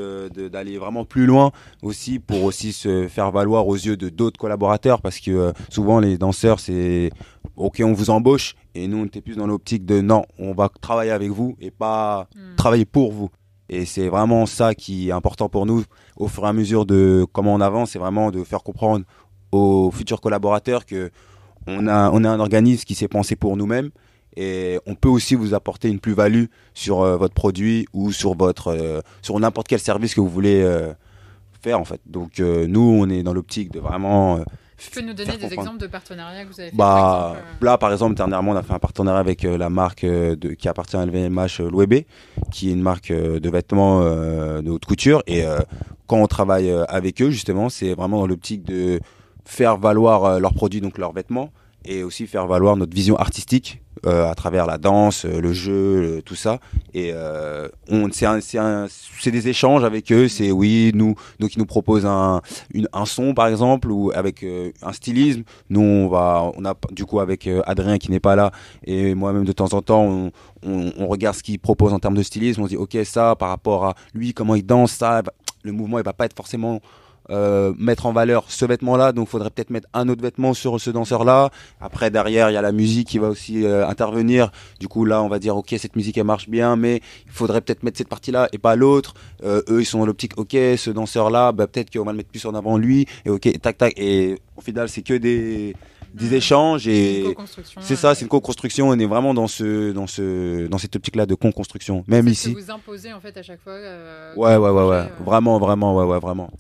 d'aller vraiment plus loin aussi pour aussi se faire valoir aux yeux de d'autres collaborateurs parce que souvent les danseurs c'est ok on vous embauche et nous on était plus dans l'optique de non on va travailler avec vous et pas travailler pour vous et c'est vraiment ça qui est important pour nous au fur et à mesure de comment on avance, c'est vraiment de faire comprendre aux futurs collaborateurs que on est un organisme qui s'est pensé pour nous-mêmes. Et on peut aussi vous apporter une plus-value sur votre produit ou sur sur n'importe quel service que vous voulez faire en fait. Donc nous on est dans l'optique de vraiment. Tu peux nous donner des exemples de partenariats que vous avez fait là par exemple dernièrement on a fait un partenariat avec la marque qui appartient à LVMH Loewe, qui est une marque de vêtements de haute couture et quand on travaille avec eux justement c'est vraiment dans l'optique de faire valoir leurs produits donc leurs vêtements et aussi faire valoir notre vision artistique à travers la danse, le jeu, tout ça. Et c'est des échanges avec eux. C'est oui, donc ils nous proposent un son par exemple ou avec un stylisme. Nous on a du coup avec Adrien qui n'est pas là et moi-même de temps en temps on regarde ce qu'il propose en termes de stylisme. On se dit ok ça par rapport à lui comment il danse ça, le mouvement il va pas être forcément mettre en valeur ce vêtement-là, donc faudrait peut-être mettre un autre vêtement sur ce danseur-là. Après derrière il y a la musique qui va aussi intervenir. Du coup là on va dire ok cette musique elle marche bien, mais il faudrait peut-être mettre cette partie-là et pas l'autre. Eux ils sont dans l'optique ok ce danseur-là, bah, peut-être qu'on va le mettre plus en avant lui. Et ok tac tac et au final c'est que des échanges et c'est ça, c'est une co-construction. On est vraiment dans cette optique-là de co-construction. Même ici. Que vous imposez en fait à chaque fois. Ouais. Vraiment.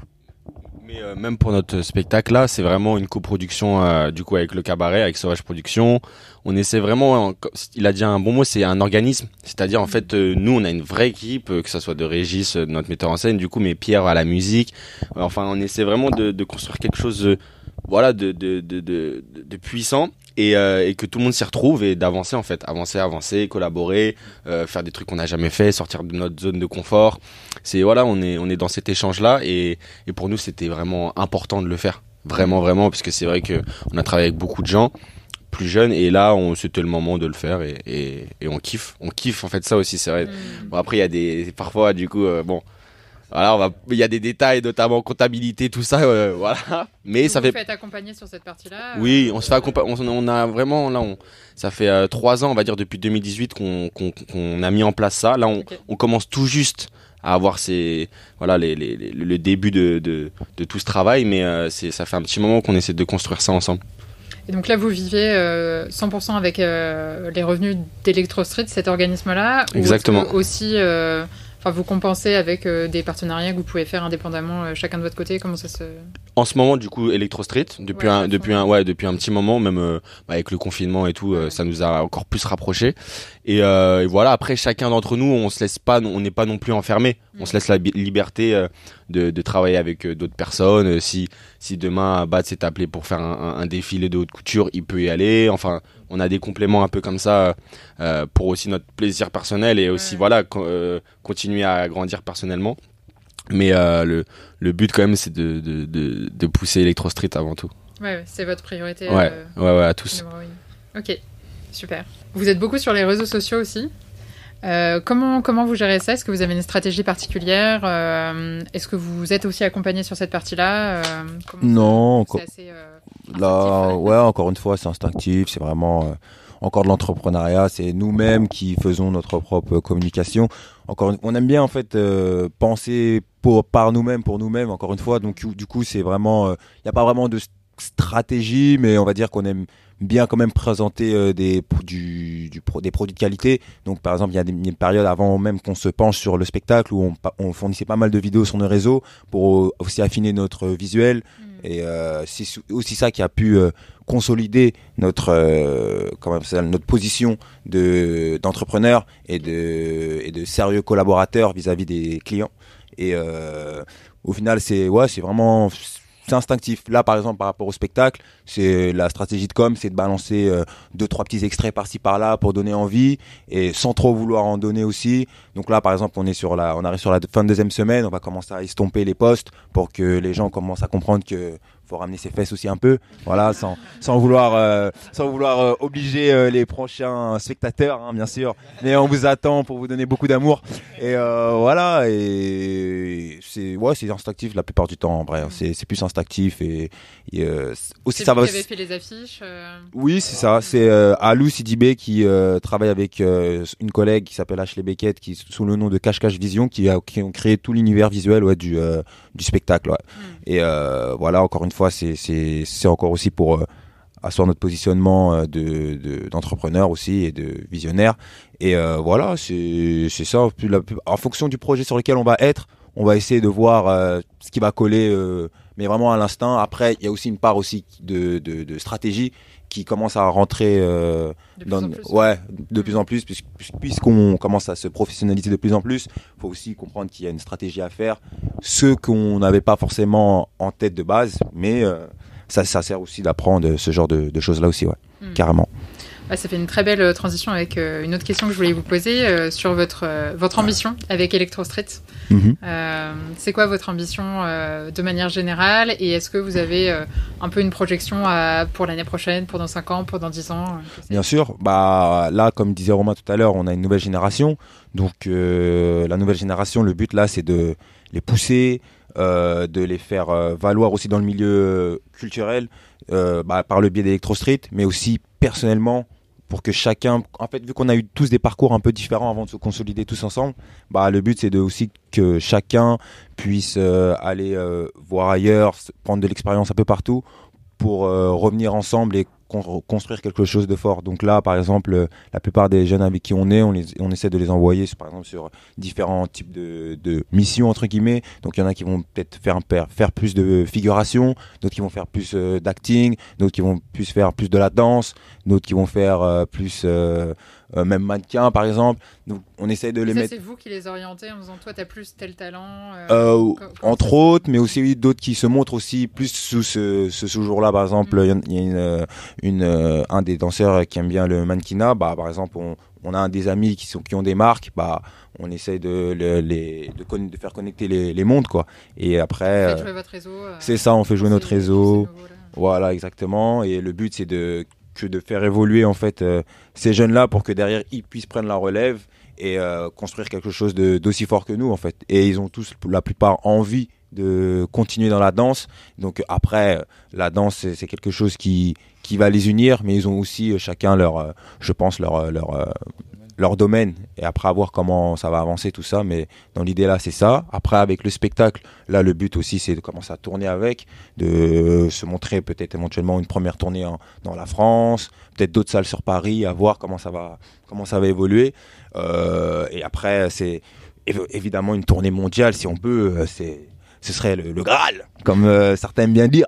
Mais même pour notre spectacle là, c'est vraiment une coproduction du coup avec le cabaret, avec Sauvage Productions. On essaie vraiment, il a dit un bon mot, c'est un organisme. C'est-à-dire en fait, nous on a une vraie équipe, que ça soit de Régis, notre metteur en scène, du coup, mais Pierre à la musique. Enfin, on essaie vraiment de construire quelque chose, voilà, de puissant. Et que tout le monde s'y retrouve et d'avancer en fait, avancer, collaborer, faire des trucs qu'on n'a jamais fait, sortir de notre zone de confort. C'est voilà, on est dans cet échange là et pour nous c'était vraiment important de le faire, vraiment parce que c'est vrai que on a travaillé avec beaucoup de gens plus jeunes et là c'était le moment de le faire et on kiffe en fait ça aussi c'est vrai. Bon après il y a des parfois du coup bon. Voilà, il y a des détails, notamment comptabilité, tout ça, voilà. Mais donc ça vous fait. Faites accompagner sur cette partie-là. Oui, on se fait accompagner. On a vraiment là, ça fait 3 ans, on va dire depuis 2018 qu'on a mis en place ça. Là, on commence tout juste à avoir le début de tout ce travail, mais ça fait un petit moment qu'on essaie de construire ça ensemble. Et donc là, vous vivez 100% avec les revenus d'Electro Street, cet organisme-là. Exactement. Ou aussi. Vous compensez avec des partenariats que vous pouvez faire indépendamment chacun de votre côté. Comment ça se... En ce moment, du coup, Electro Street, depuis un petit moment, même avec le confinement et tout, ça nous a encore plus rapprochés. Et voilà, après, chacun d'entre nous, on n'est pas non plus enfermé. On se laisse la liberté de travailler avec d'autres personnes. Si demain, Bad s'est appelé pour faire un défilé de haute couture, il peut y aller. Enfin, on a des compléments un peu comme ça pour aussi notre plaisir personnel et aussi continuer à grandir personnellement. Mais le but quand même c'est de pousser Electro Street avant tout. Ouais, c'est votre priorité. Ouais, à tous. Ok, super. Vous êtes beaucoup sur les réseaux sociaux aussi. Comment vous gérez ça ? Est-ce que vous avez une stratégie particulière ? Est-ce que vous êtes aussi accompagné sur cette partie-là ? Non, c'est assez là, encore une fois, c'est instinctif. C'est vraiment encore de l'entrepreneuriat. C'est nous-mêmes qui faisons notre propre communication. On aime bien en fait penser par nous-mêmes, pour nous-mêmes. Encore une fois, donc du coup, c'est vraiment, il n'y a pas vraiment de stratégie, mais on va dire qu'on aime bien quand même présenter des produits de qualité. Donc par exemple, il y a une période avant même qu'on se penche sur le spectacle où on fournissait pas mal de vidéos sur nos réseaux pour aussi affiner notre visuel. Et c'est aussi ça qui a pu consolider notre position d'entrepreneur et de sérieux collaborateur vis-à-vis des clients. Et au final, c'est vraiment... C'est instinctif. Là, par exemple, par rapport au spectacle, c'est la stratégie de com, c'est de balancer 2-3 petits extraits par-ci par-là pour donner envie et sans trop vouloir en donner aussi. Donc là, par exemple, on arrive sur la fin de deuxième semaine, on va commencer à estomper les posts pour que les gens commencent à comprendre que faut ramener ses fesses aussi un peu, voilà, sans vouloir obliger les prochains spectateurs, hein, bien sûr. Mais on vous attend pour vous donner beaucoup d'amour. Et voilà, et c'est instinctif la plupart du temps. En vrai, c'est plus instinctif et aussi c'est ça vous va. Qui avez fait les affiches. Oui, c'est ça. C'est Alou Sidibé qui travaille avec une collègue qui s'appelle Ashley Beckett, qui sous le nom de Cache Cache Vision, qui ont créé tout l'univers visuel du spectacle. Ouais. Et voilà, encore une fois, c'est encore aussi pour asseoir notre positionnement d'entrepreneur aussi et de visionnaire. Et voilà, c'est ça. En fonction du projet sur lequel on va être, on va essayer de voir ce qui va coller, mais vraiment à l'instinct. Après, il y a aussi une part aussi de stratégie qui commence à rentrer de plus en plus, puisqu'on commence à se professionnaliser de plus en plus. Il faut aussi comprendre qu'il y a une stratégie à faire, ce qu'on n'avait pas forcément en tête de base, mais ça sert aussi d'apprendre ce genre de choses-là aussi, carrément. Ça fait une très belle transition avec une autre question que je voulais vous poser sur votre ambition avec Electro Street. C'est quoi votre ambition de manière générale et est-ce que vous avez un peu une projection pour l'année prochaine, pour dans 5 ans, pour dans 10 ans Bien sûr, là comme disait Romain tout à l'heure, on a une nouvelle génération. Donc la nouvelle génération, le but là c'est de les pousser, de les faire valoir aussi dans le milieu culturel par le biais d'Electro Street, mais aussi personnellement pour que chacun, en fait, vu qu'on a eu tous des parcours un peu différents avant de se consolider tous ensemble, le but c'est aussi que chacun puisse aller voir ailleurs, prendre de l'expérience un peu partout pour revenir ensemble et construire quelque chose de fort. Donc là, par exemple, la plupart des jeunes avec qui on essaie de les envoyer, par exemple, sur différents types de missions, entre guillemets. Donc il y en a qui vont peut-être faire plus de figuration, d'autres qui vont faire plus d'acting, d'autres qui vont plus faire plus de la danse, d'autres qui vont faire plus même mannequin, par exemple. Donc on essaie de les mettre. C'est vous qui les orientez en disant, toi, t'as plus tel talent. Entre autres, mais aussi d'autres qui se montrent aussi plus sous ce jour-là. Par exemple, il y a un des danseurs qui aime bien le mannequinat. Bah, par exemple, on a un des amis qui ont des marques. Bah, on essaie de faire connecter les mondes, quoi. Et après, vous faites jouer votre réseau. C'est ça, on fait jouer notre réseau. Voilà, exactement. Et le but, c'est de faire évoluer en fait ces jeunes-là pour que derrière ils puissent prendre la relève et construire quelque chose d'aussi fort que nous en fait. Et ils ont tous, pour la plupart, envie de continuer dans la danse. Donc après, la danse c'est quelque chose qui va les unir, mais ils ont aussi chacun leur domaine, et après à voir comment ça va avancer tout ça, mais dans l'idée là c'est ça. Après avec le spectacle, là le but aussi c'est de commencer à tourner avec, de se montrer peut-être éventuellement une première tournée dans la France, peut-être d'autres salles sur Paris, à voir comment ça va évoluer, et après c'est évidemment une tournée mondiale si on peut, ce serait le Graal, comme certains aiment bien dire.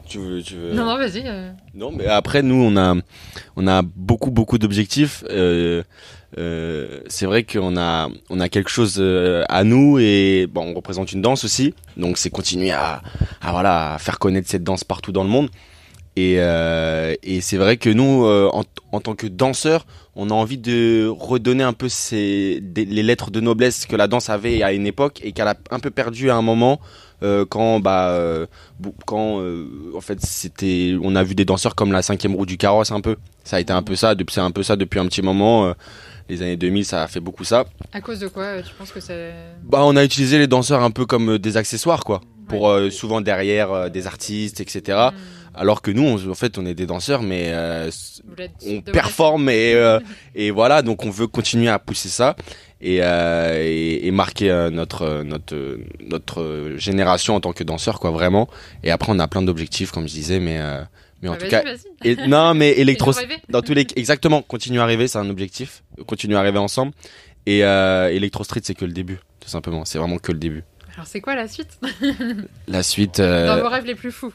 Tu veux... Non, vas-y. Non, mais après, nous, on a beaucoup d'objectifs. C'est vrai qu'on a quelque chose à nous, et bon, on représente une danse aussi. Donc, c'est continuer à faire connaître cette danse partout dans le monde. Et c'est vrai que nous, en tant que danseurs, on a envie de redonner un peu les lettres de noblesse que la danse avait à une époque et qu'elle a un peu perdu à un moment. Quand en fait on a vu des danseurs comme la 5e roue du carrosse, un peu. Ça a été un peu ça, c'est un peu ça depuis un petit moment. Les années 2000, ça a fait beaucoup ça. À cause de quoi tu penses que c'est... On a utilisé les danseurs un peu comme des accessoires, quoi. Pour souvent derrière des artistes, etc. Alors que nous, en fait, on est des danseurs, mais on performe et voilà. Donc on veut continuer à pousser ça et marquer notre génération en tant que danseur, quoi, vraiment. Et après, on a plein d'objectifs, comme je disais, mais en tout cas, non, mais dans tous les, exactement, continuer à rêver, c'est un objectif. Continuer à rêver ensemble. Et Electro Street, c'est que le début, tout simplement. C'est vraiment que le début. Alors c'est quoi la suite? La suite. Dans vos rêves les plus fous.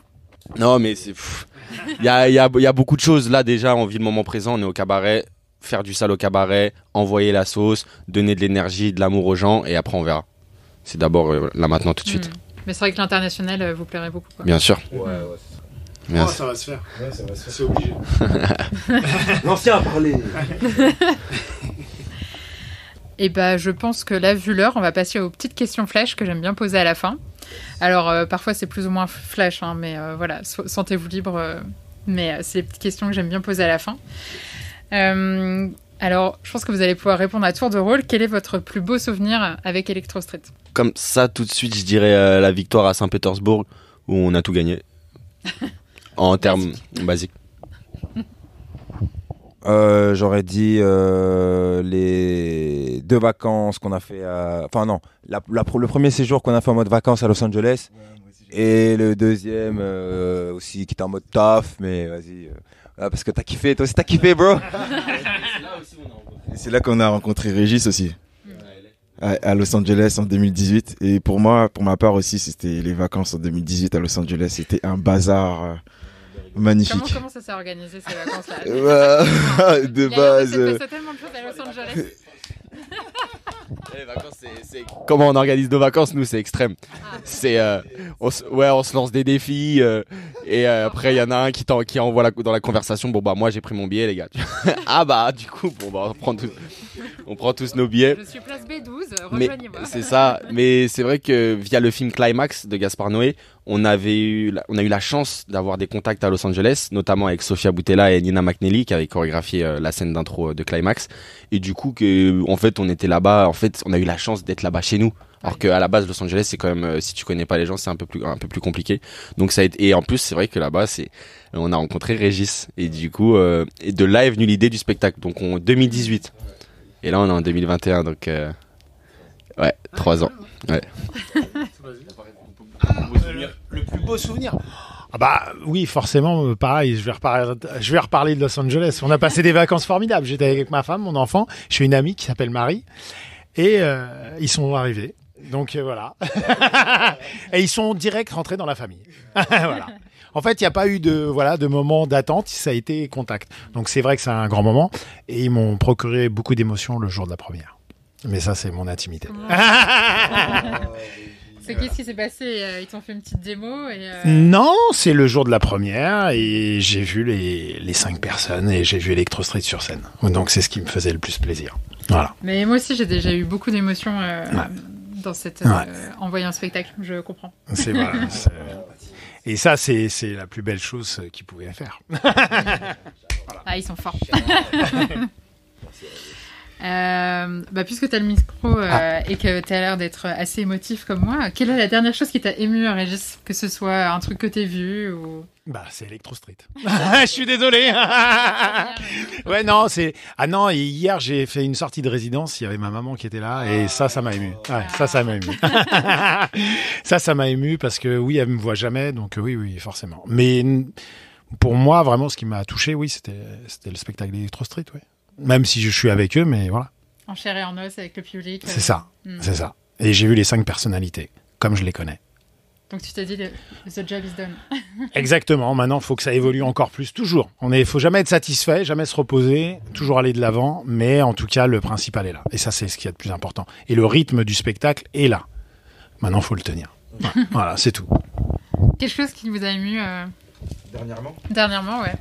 Non, mais c'est. Il y a beaucoup de choses. Là, déjà, on vit le moment présent. On est au cabaret. Faire du sale au cabaret, envoyer la sauce, donner de l'énergie, de l'amour aux gens, et après on verra. C'est d'abord là maintenant tout de suite. Mais c'est vrai que l'international vous plairait beaucoup, quoi. Bien sûr. Ça va se faire. Ouais, ça va se faire. C'est obligé. L'ancien a parlé. Et je pense que là, vu l'heure, on va passer aux petites questions flash que j'aime bien poser à la fin. Alors parfois c'est plus ou moins flash, hein, mais voilà, sentez-vous libre. Mais c'est les petites questions que j'aime bien poser à la fin. Alors, je pense que vous allez pouvoir répondre à tour de rôle. Quel est votre plus beau souvenir avec Electro Street? Comme ça, tout de suite, je dirais la victoire à Saint-Pétersbourg, où on a tout gagné. En termes basiques. J'aurais dit les 2 vacances qu'on a fait enfin non, le premier séjour qu'on a fait en mode vacances à Los Angeles, et le deuxième aussi qui était en mode taf, mais vas-y, parce que t'as kiffé, toi aussi t'as kiffé, bro. C'est là qu'on a rencontré Régis aussi, à Los Angeles en 2018. Et pour moi, pour ma part aussi, c'était les vacances en 2018 à Los Angeles. C'était un bazar magnifique. Comment ça s'est organisé ces vacances-là? De base. Il s'est passé tellement de choses à Los Angeles. Les vacances, c'est comment on organise nos vacances, nous, c'est extrême. C'est on se lance des défis et après il y en a un qui envoie dans la conversation, bon moi j'ai pris mon billet, les gars. Du coup on prend tous nos billets. Je suis place B12, rejoignez-moi. C'est ça, mais c'est vrai que via le film Climax de Gaspard Noé, on a eu la chance d'avoir des contacts à Los Angeles, notamment avec Sofia Boutella et Nina McNally qui avaient chorégraphié la scène d'intro de Climax. Et du coup, en fait, on était là-bas. En fait, on a eu la chance d'être là-bas chez nous. Alors qu'à la base, Los Angeles, c'est quand même, si tu connais pas les gens, c'est un peu plus compliqué. Donc ça a été, et en plus, c'est vrai que là-bas, on a rencontré Régis. Et du coup, et de là est venue l'idée du spectacle. Donc en 2018. Et là, on est en 2021. Donc, 3 ans. Ouais. Le plus beau souvenir. Ah bah oui, forcément, pareil, je vais reparler de Los Angeles. On a passé des vacances formidables. J'étais avec ma femme, mon enfant, j'ai une amie qui s'appelle Marie, et ils sont arrivés. Donc voilà. Et ils sont direct rentrés dans la famille. Voilà. En fait, il n'y a pas eu de moment d'attente, ça a été contact. Donc c'est vrai que c'est un grand moment, et ils m'ont procuré beaucoup d'émotions le jour de la première. Mais ça, c'est mon intimité. Qu'est-ce qui s'est passé? Ils t'ont fait une petite démo et Non, c'est le jour de la première et j'ai vu les 5 personnes et j'ai vu Electro Street sur scène. Donc c'est ce qui me faisait le plus plaisir. Voilà. Mais moi aussi, j'ai déjà eu beaucoup d'émotions dans cette en voyant un spectacle. Je comprends. C'est voilà. Et ça, c'est la plus belle chose qu'ils pouvaient faire. Voilà. Ah, ils sont forts. Puisque tu as le micro et que tu as l'air d'être assez émotif comme moi, quelle est la dernière chose qui t'a ému, Régis? Que ce soit un truc que tu as vu ou... c'est Electro Street. Je suis désolé. Ouais, non, et hier, j'ai fait une sortie de résidence. Il y avait ma maman qui était là et ça m'a ému. Ouais, ça m'a ému. Ça m'a ému parce que oui, elle me voit jamais, donc oui, forcément. Mais pour moi, vraiment, ce qui m'a touché, oui, c'était le spectacle d'Electro Street, oui. Même si je suis avec eux, mais voilà. En chair et en os avec le public. C'est ça. Et j'ai vu les 5 personnalités, comme je les connais. Donc tu t'es dit, the job is done. Exactement. Maintenant, il faut que ça évolue encore plus, toujours. Faut jamais être satisfait, jamais se reposer, toujours aller de l'avant. Mais en tout cas, le principal est là. Et ça, c'est ce qu'il y a de plus important. Et le rythme du spectacle est là. Maintenant, il faut le tenir. Voilà, c'est tout. Quelque chose qui vous a ému Dernièrement, ouais.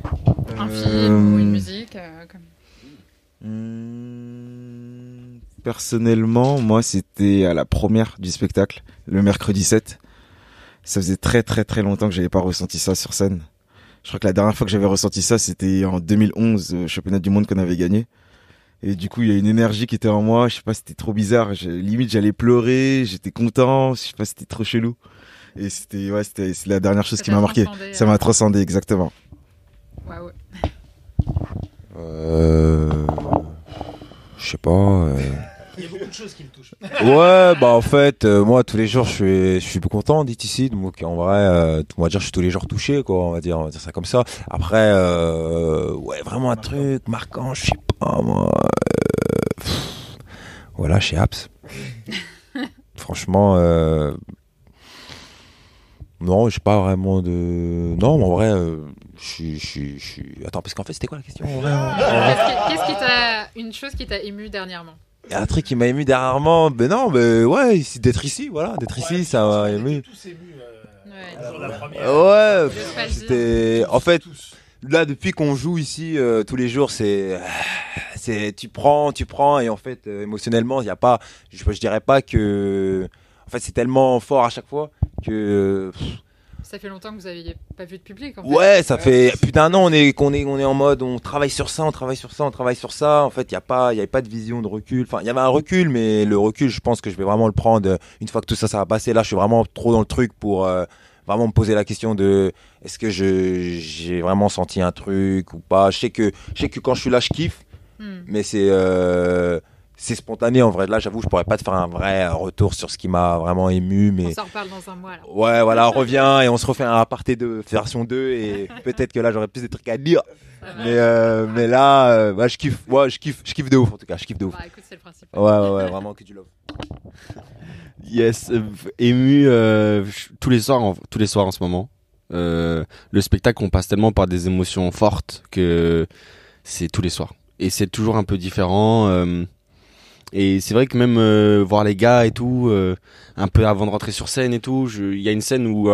Un film ou une musique Personnellement, moi, c'était à la première du spectacle, le mercredi 7. Ça faisait très très très longtemps que j'avais pas ressenti ça sur scène. Je crois que la dernière fois que j'avais ressenti ça, c'était en 2011, au championnat du monde qu'on avait gagné. Et du coup, il y a une énergie qui était en moi. Je sais pas, c'était trop bizarre. Limite, j'allais pleurer. J'étais content. Je sais pas, c'était trop chelou. Et c'est la dernière chose qui m'a marqué. Ça m'a transcendé, exactement. Waouh. Je sais pas. Il y a beaucoup de choses qui me touchent. Ouais, en fait, moi tous les jours je suis plus content d'être ici. Donc en vrai, on va dire je suis tous les jours touché, quoi. On va dire ça comme ça. Après, ouais, vraiment un truc marquant, je sais pas moi. Voilà, chez Apps. Franchement, non, j'ai pas vraiment de. Non, mais en vrai, je suis. Attends, parce qu'en fait, c'était quoi la question en vrai, Qu'est-ce qui t'a. Une chose qui t'a ému dernièrement? Il y a un truc qui m'a ému dernièrement, ouais, d'être ici, voilà, d'être ici, ça m'a ému. Ouais, c'était, en fait, là, depuis qu'on joue ici, tous les jours, tu prends, et en fait, émotionnellement, il y a pas, je dirais pas que, en fait, c'est tellement fort à chaque fois que, ça fait longtemps que vous n'aviez pas vu de public, en fait. Ouais, ça fait plus d'un an, on est en mode, on travaille sur ça. En fait, il y avait pas de vision de recul. Enfin, il y avait un recul, mais le recul, je pense que je vais vraiment le prendre une fois que tout ça va passer. Là, je suis vraiment trop dans le truc pour vraiment me poser la question de est-ce que j'ai vraiment senti un truc ou pas. Je sais que quand je suis là, je kiffe, mais c'est spontané en vrai. Là, j'avoue, je pourrais pas te faire un vrai retour sur ce qui m'a vraiment ému, mais on s'en reparle dans un mois là. Ouais, voilà, on revient et on se refait un aparté de version 2 et peut-être que là j'aurais plus de trucs à dire. Mais là, je kiffe. Ouais, je kiffe de ouf en tout cas. Je kiffe de ouf. Bah écoute, c'est le principe. Ouais, vraiment que du love. Yes, ému tous les soirs en ce moment. Le spectacle, on passe tellement par des émotions fortes que c'est tous les soirs. Et c'est toujours un peu différent. Et c'est vrai que même voir les gars et tout, un peu avant de rentrer sur scène et tout, il y a une scène où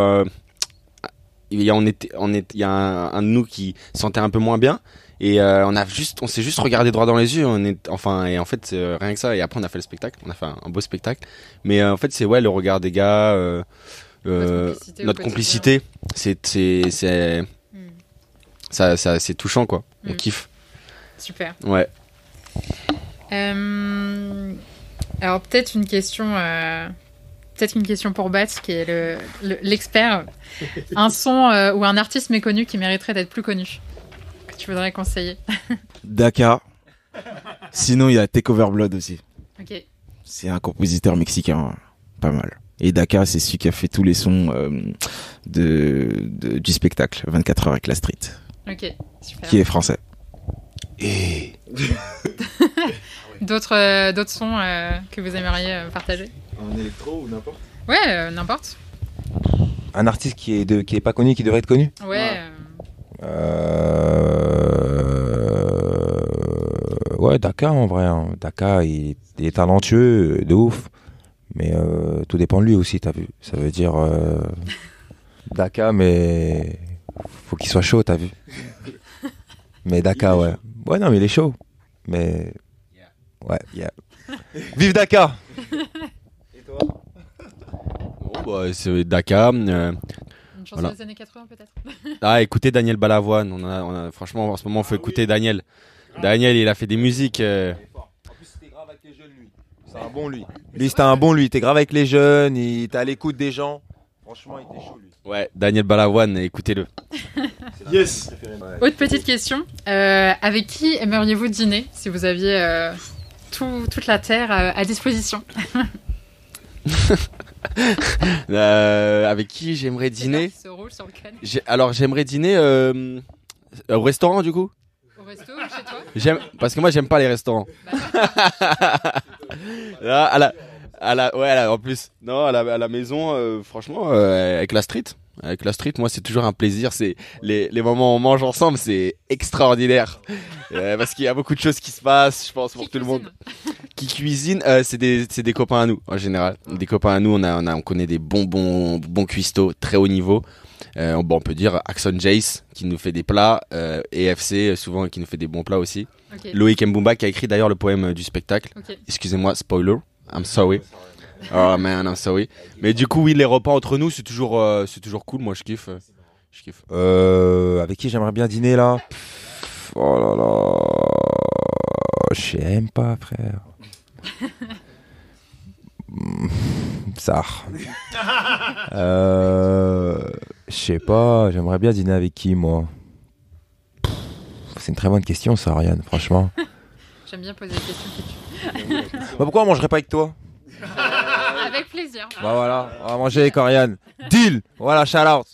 il y a un de nous qui se sentait un peu moins bien et on s'est juste regardé droit dans les yeux. Et en fait c'est rien que ça. Et après on a fait le spectacle, on a fait un beau spectacle. Mais en fait c'est le regard des gars, notre complicité, c'est touchant quoi. On kiffe. Super. Ouais. Alors peut-être une question pour Bat qui est l'expert. Un son ou un artiste méconnu qui mériterait d'être plus connu, que tu voudrais conseiller? Daka. Sinon il y a Take Over Blood aussi. Ok. C'est un compositeur mexicain, pas mal. Et Daka, c'est celui qui a fait tous les sons du spectacle 24 heures avec la street. Ok, super. Qui est français. Et D'autres sons que vous aimeriez partager? En électro ou n'importe. Ouais, n'importe. un artiste qui est pas connu, qui devrait être connu. Ouais. Ouais, Daka en vrai. Hein. Daka, il est talentueux, de ouf. Mais tout dépend de lui aussi, t'as vu. Ça veut dire Daka, mais faut qu'il soit chaud, t'as vu. Mais Daka, ouais. Ouais, non, mais il est chaud. Mais ouais, yeah. Vive Daka. Et toi? Bon, bah, c'est Daka. Une chanson des années 80 peut-être. Ah, écoutez Daniel Balavoine. On a, franchement, en ce moment, il faut écouter Daniel. Daniel, il a fait des musiques. En plus, c'était grave avec les jeunes, lui. C'est un bon, lui. Lui, c'était un bon, lui. Il était grave avec les jeunes. Il était à l'écoute des gens. Franchement, il était chaud, lui. Ouais, Daniel Balavoine, écoutez-le. Yes. Autre petite question. Avec qui aimeriez-vous dîner si vous aviez toute la terre à disposition? Avec qui j'aimerais dîner? Se roule sur le crâne. Alors, j'aimerais dîner au restaurant, du coup. Au resto, chez toi? Parce que moi, j'aime pas les restaurants. Là, en plus. Non, à la maison, franchement, avec la street. Avec la street, moi, c'est toujours un plaisir. C'est les moments où on mange ensemble, c'est extraordinaire. Parce qu'il y a beaucoup de choses qui se passent, je pense, pour tout le monde. Qui cuisine, c'est des copains à nous, en général. Des copains à nous, on connaît des bons cuistots, très haut niveau. On peut dire Axon Jace, qui nous fait des plats, EFC, souvent, qui nous fait des bons plats aussi. Okay. Loïc Mbumba, qui a écrit d'ailleurs le poème du spectacle. Okay. Excusez-moi, spoiler. I'm sorry. Oh man, I'm sorry. Mais du coup, oui, les repas entre nous, c'est toujours cool. Moi, je kiffe. Avec qui j'aimerais bien dîner là? Oh là là, je sais même pas, frère. Ça. Je sais pas. J'aimerais bien dîner avec qui, moi? C'est une très bonne question, ça, Ariane. Franchement. J'aime bien poser des questions que tu. Pourquoi on mangerait pas avec toi? Avec plaisir. Bah voilà, on va manger avec Ariane. Deal. Voilà, shout out.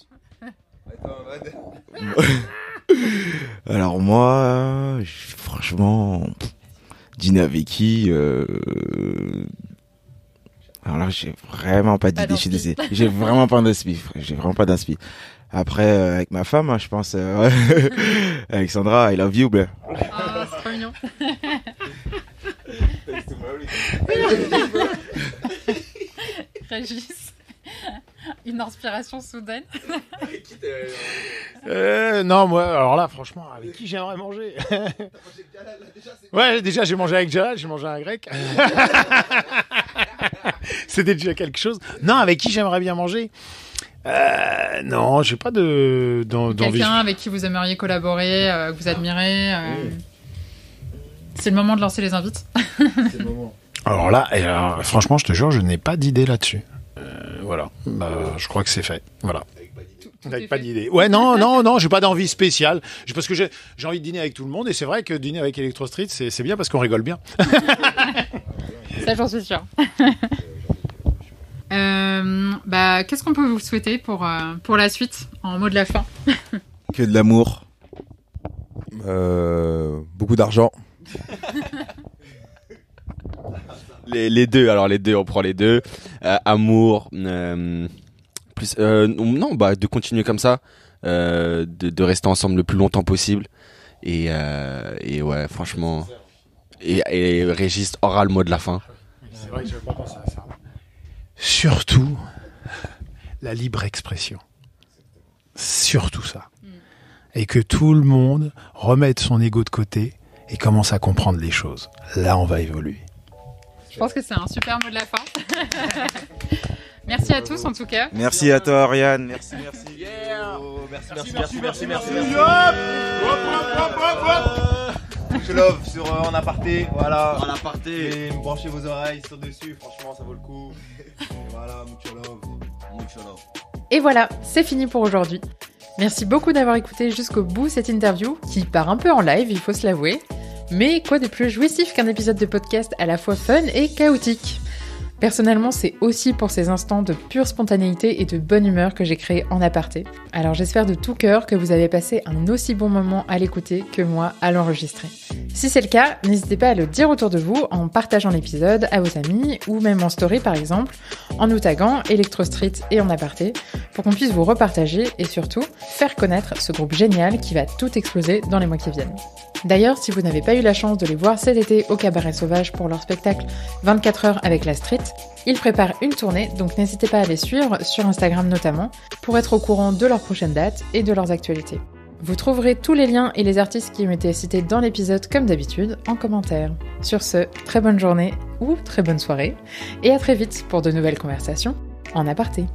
Alors moi, franchement, dîner avec qui alors là, j'ai vraiment pas d'idée. Je suis désolé. J'ai vraiment pas d'inspi. Après, avec ma femme, je pense, avec Sandra, I love you, bro. Oh, c'est trop mignon. Régis, une inspiration soudaine. Non, moi, alors là, franchement, avec qui j'aimerais manger? Ouais, déjà, j'ai mangé avec Jalal, j'ai mangé un grec. C'était déjà quelque chose. Non, avec qui j'aimerais bien manger? Non, j'ai pas d'envie. Quelqu'un avec qui vous aimeriez collaborer, que vous admirez. C'est le moment de lancer les invites. C'est le moment. Alors là, franchement, je te jure, je n'ai pas d'idée là-dessus. Voilà, je crois que c'est fait. Voilà. Avec pas d'idée. Ouais, non, j'ai pas d'envie spéciale. Parce que j'ai envie de dîner avec tout le monde, et c'est vrai que dîner avec Electro Street, c'est bien parce qu'on rigole bien. Ça, j'en suis sûr. Qu'est-ce qu'on peut vous souhaiter pour la suite, en mot de la fin? Que de l'amour. Beaucoup d'argent. Les deux, on prend les deux. Amour, plus, non, de continuer comme ça, de rester ensemble le plus longtemps possible. Et ouais, franchement. Et Régis aura le mot de la fin. C'est vrai que je n'avais pas pensé à ça. Surtout, la libre expression. Surtout ça. Et que tout le monde remette son ego de côté et commence à comprendre les choses. Là, on va évoluer. Je pense que c'est un super mot de la fin. Merci à tous, en tout cas. Merci à toi, Ariane. Merci. Yeah. Oh, merci. Je love sur En Aparté, voilà. En Aparté. Et branchez vos oreilles sur dessus, franchement, ça vaut le coup. Et voilà, mucho love. Et voilà, c'est fini pour aujourd'hui. Merci beaucoup d'avoir écouté jusqu'au bout cette interview, qui part un peu en live, il faut se l'avouer. Mais quoi de plus jouissif qu'un épisode de podcast à la fois fun et chaotique? Personnellement, c'est aussi pour ces instants de pure spontanéité et de bonne humeur que j'ai créé En Aparté. Alors j'espère de tout cœur que vous avez passé un aussi bon moment à l'écouter que moi à l'enregistrer. Si c'est le cas, n'hésitez pas à le dire autour de vous en partageant l'épisode à vos amis ou même en story par exemple, en nous taguant Electro-Street et En Aparté pour qu'on puisse vous repartager et surtout faire connaître ce groupe génial qui va tout exploser dans les mois qui viennent. D'ailleurs, si vous n'avez pas eu la chance de les voir cet été au Cabaret Sauvage pour leur spectacle 24 heures avec la street, ils préparent une tournée, donc n'hésitez pas à les suivre sur Instagram notamment pour être au courant de leurs prochaines dates et de leurs actualités. Vous trouverez tous les liens et les artistes qui ont été cités dans l'épisode comme d'habitude en commentaire. Sur ce, très bonne journée ou très bonne soirée et à très vite pour de nouvelles conversations en aparté.